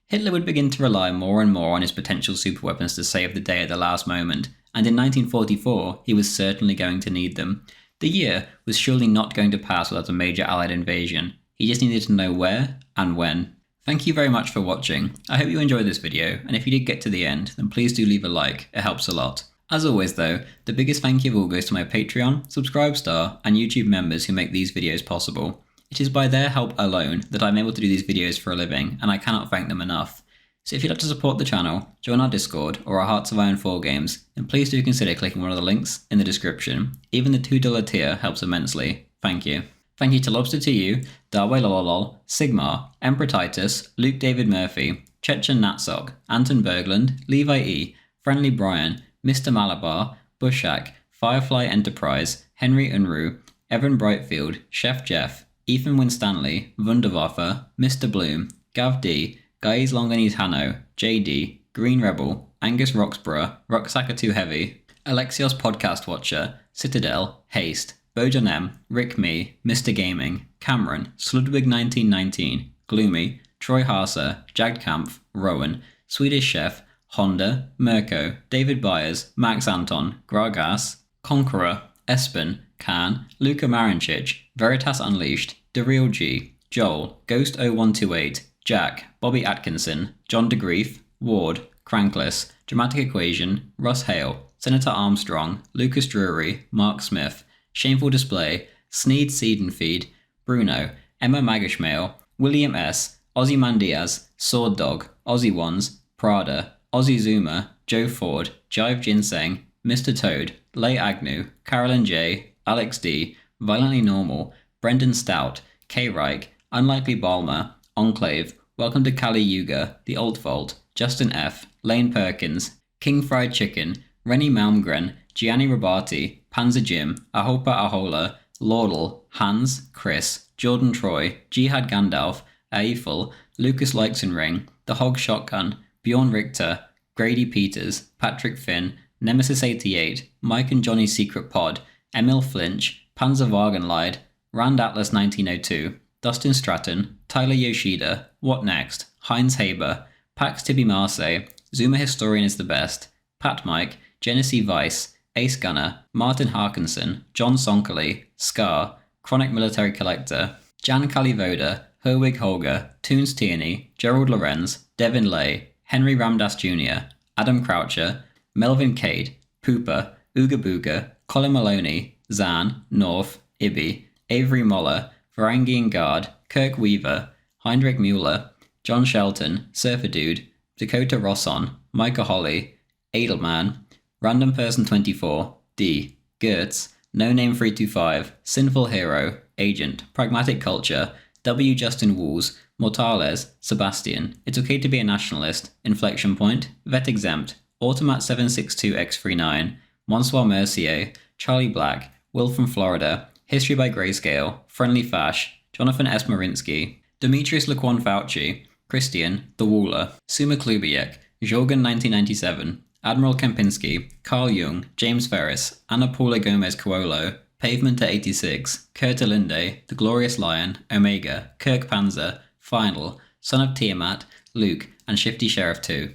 Hitler would begin to rely more and more on his potential superweapons to save the day at the last moment, and in 1944 he was certainly going to need them. The year was surely not going to pass without a major Allied invasion. He just needed to know where and when. Thank you very much for watching. I hope you enjoyed this video, and if you did get to the end, then please do leave a like, it helps a lot. As always though, the biggest thank you of all goes to my Patreon, Subscribestar, and YouTube members who make these videos possible. It is by their help alone that I'm able to do these videos for a living, and I cannot thank them enough. So if you'd like to support the channel, join our Discord, or our Hearts of Iron 4 games, then please do consider clicking one of the links in the description. Even the $2 tier helps immensely. Thank you. Thank you to Lobster2U, Darway Lololol, Sigmar, Emperor Titus, Luke David Murphy, Chechen Natsok, Anton Berglund, Levi E, Friendly Brian, Mr. Malabar, Bushak, Firefly Enterprise, Henry Unruh, Evan Brightfield, Chef Jeff, Ethan Winstanley, Wunderwaffe, Mr. Bloom, Gav D, Guys Longanese Hanno, JD, Green Rebel, Angus Roxburgh, Rucksacker Too Heavy, Alexios Podcast Watcher, Citadel, Haste, Bojan M, Rick Me, Mr. Gaming, Cameron, Sludwig 1919, Gloomy, Troy Harser, Jagdkampf, Rowan, Swedish Chef, Honda, Mirko, David Byers, Max Anton, Gragas, Conqueror, Espen, Khan, Luka Marincic, Veritas Unleashed, DeReal G, Joel, Ghost 0128, Jack, Bobby Atkinson, John DeGrief, Ward, Crankless, Dramatic Equation, Russ Hale, Senator Armstrong, Lucas Drury, Mark Smith, Shameful Display, Sneed Seedenfeed, Bruno, Emma Magishmael, William S, Ozzy Mandiaz, Sword Dog, Aussie Ones, Prada, Ozzy Zuma, Joe Ford, Jive Ginseng, Mr. Toad, Leigh Agnew, Carolyn J, Alex D, Violently Normal, Brendan Stout, K. Reich, Unlikely Balmer, Enclave, Welcome to Kali Yuga, The Alt Vault, Justin F, Lane Perkins, King Fried Chicken, Rennie Malmgren, Gianni Rabati, Panzer Jim, Ahopa Ahola, Laudel, Hans, Chris, Jordan Troy, Jihad Gandalf, Eiffel, Lucas Leixenring, The Hog Shotgun, Bjorn Richter, Grady Peters, Patrick Finn, Nemesis 88, Mike and Johnny's Secret Pod, Emil Flinch, Panzer Wagenlied, Rand Atlas 1902, Dustin Stratton, Tyler Yoshida, What Next, Heinz Haber, Pax Tibi Marseille, Zuma Historian is the Best, Pat Mike, Genesee Weiss, Ace Gunner, Martin Harkinson, John Sonkerly, Scar, Chronic Military Collector, Jan Kalivoda, Herwig Holger, Toons Tierney, Gerald Lorenz, Devin Lay, Henry Ramdas Jr., Adam Croucher, Melvin Cade, Pooper, Ooga Booga, Colin Maloney, Zan, North, Ibby, Avery Moller, Varangian Guard, Kirk Weaver, Heinrich Mueller, John Shelton, Surfer Dude, Dakota Rosson, Micah Holly, Edelman, Random Person 24, D, Gertz, No Name 325, Sinful Hero, Agent, Pragmatic Culture, W. Justin Wools, Mortales, Sebastian, It's Okay to be a Nationalist, Inflection Point, Vet Exempt, Automat 762X39, Monsoir Mercier, Charlie Black, Will from Florida, History by Grayscale, Friendly Fash, Jonathan S. Marinsky, Demetrius Laquan Fauci, Christian, The Waller, Suma Klubiak, Jorgen 1997, Admiral Kempinski, Carl Jung, James Ferris, Ana Paula Gomez Coelho, Pavement to 86, Kurt Linde, The Glorious Lion, Omega, Kirk Panzer, Final, Son of Tiamat, Luke, and Shifty Sheriff 2.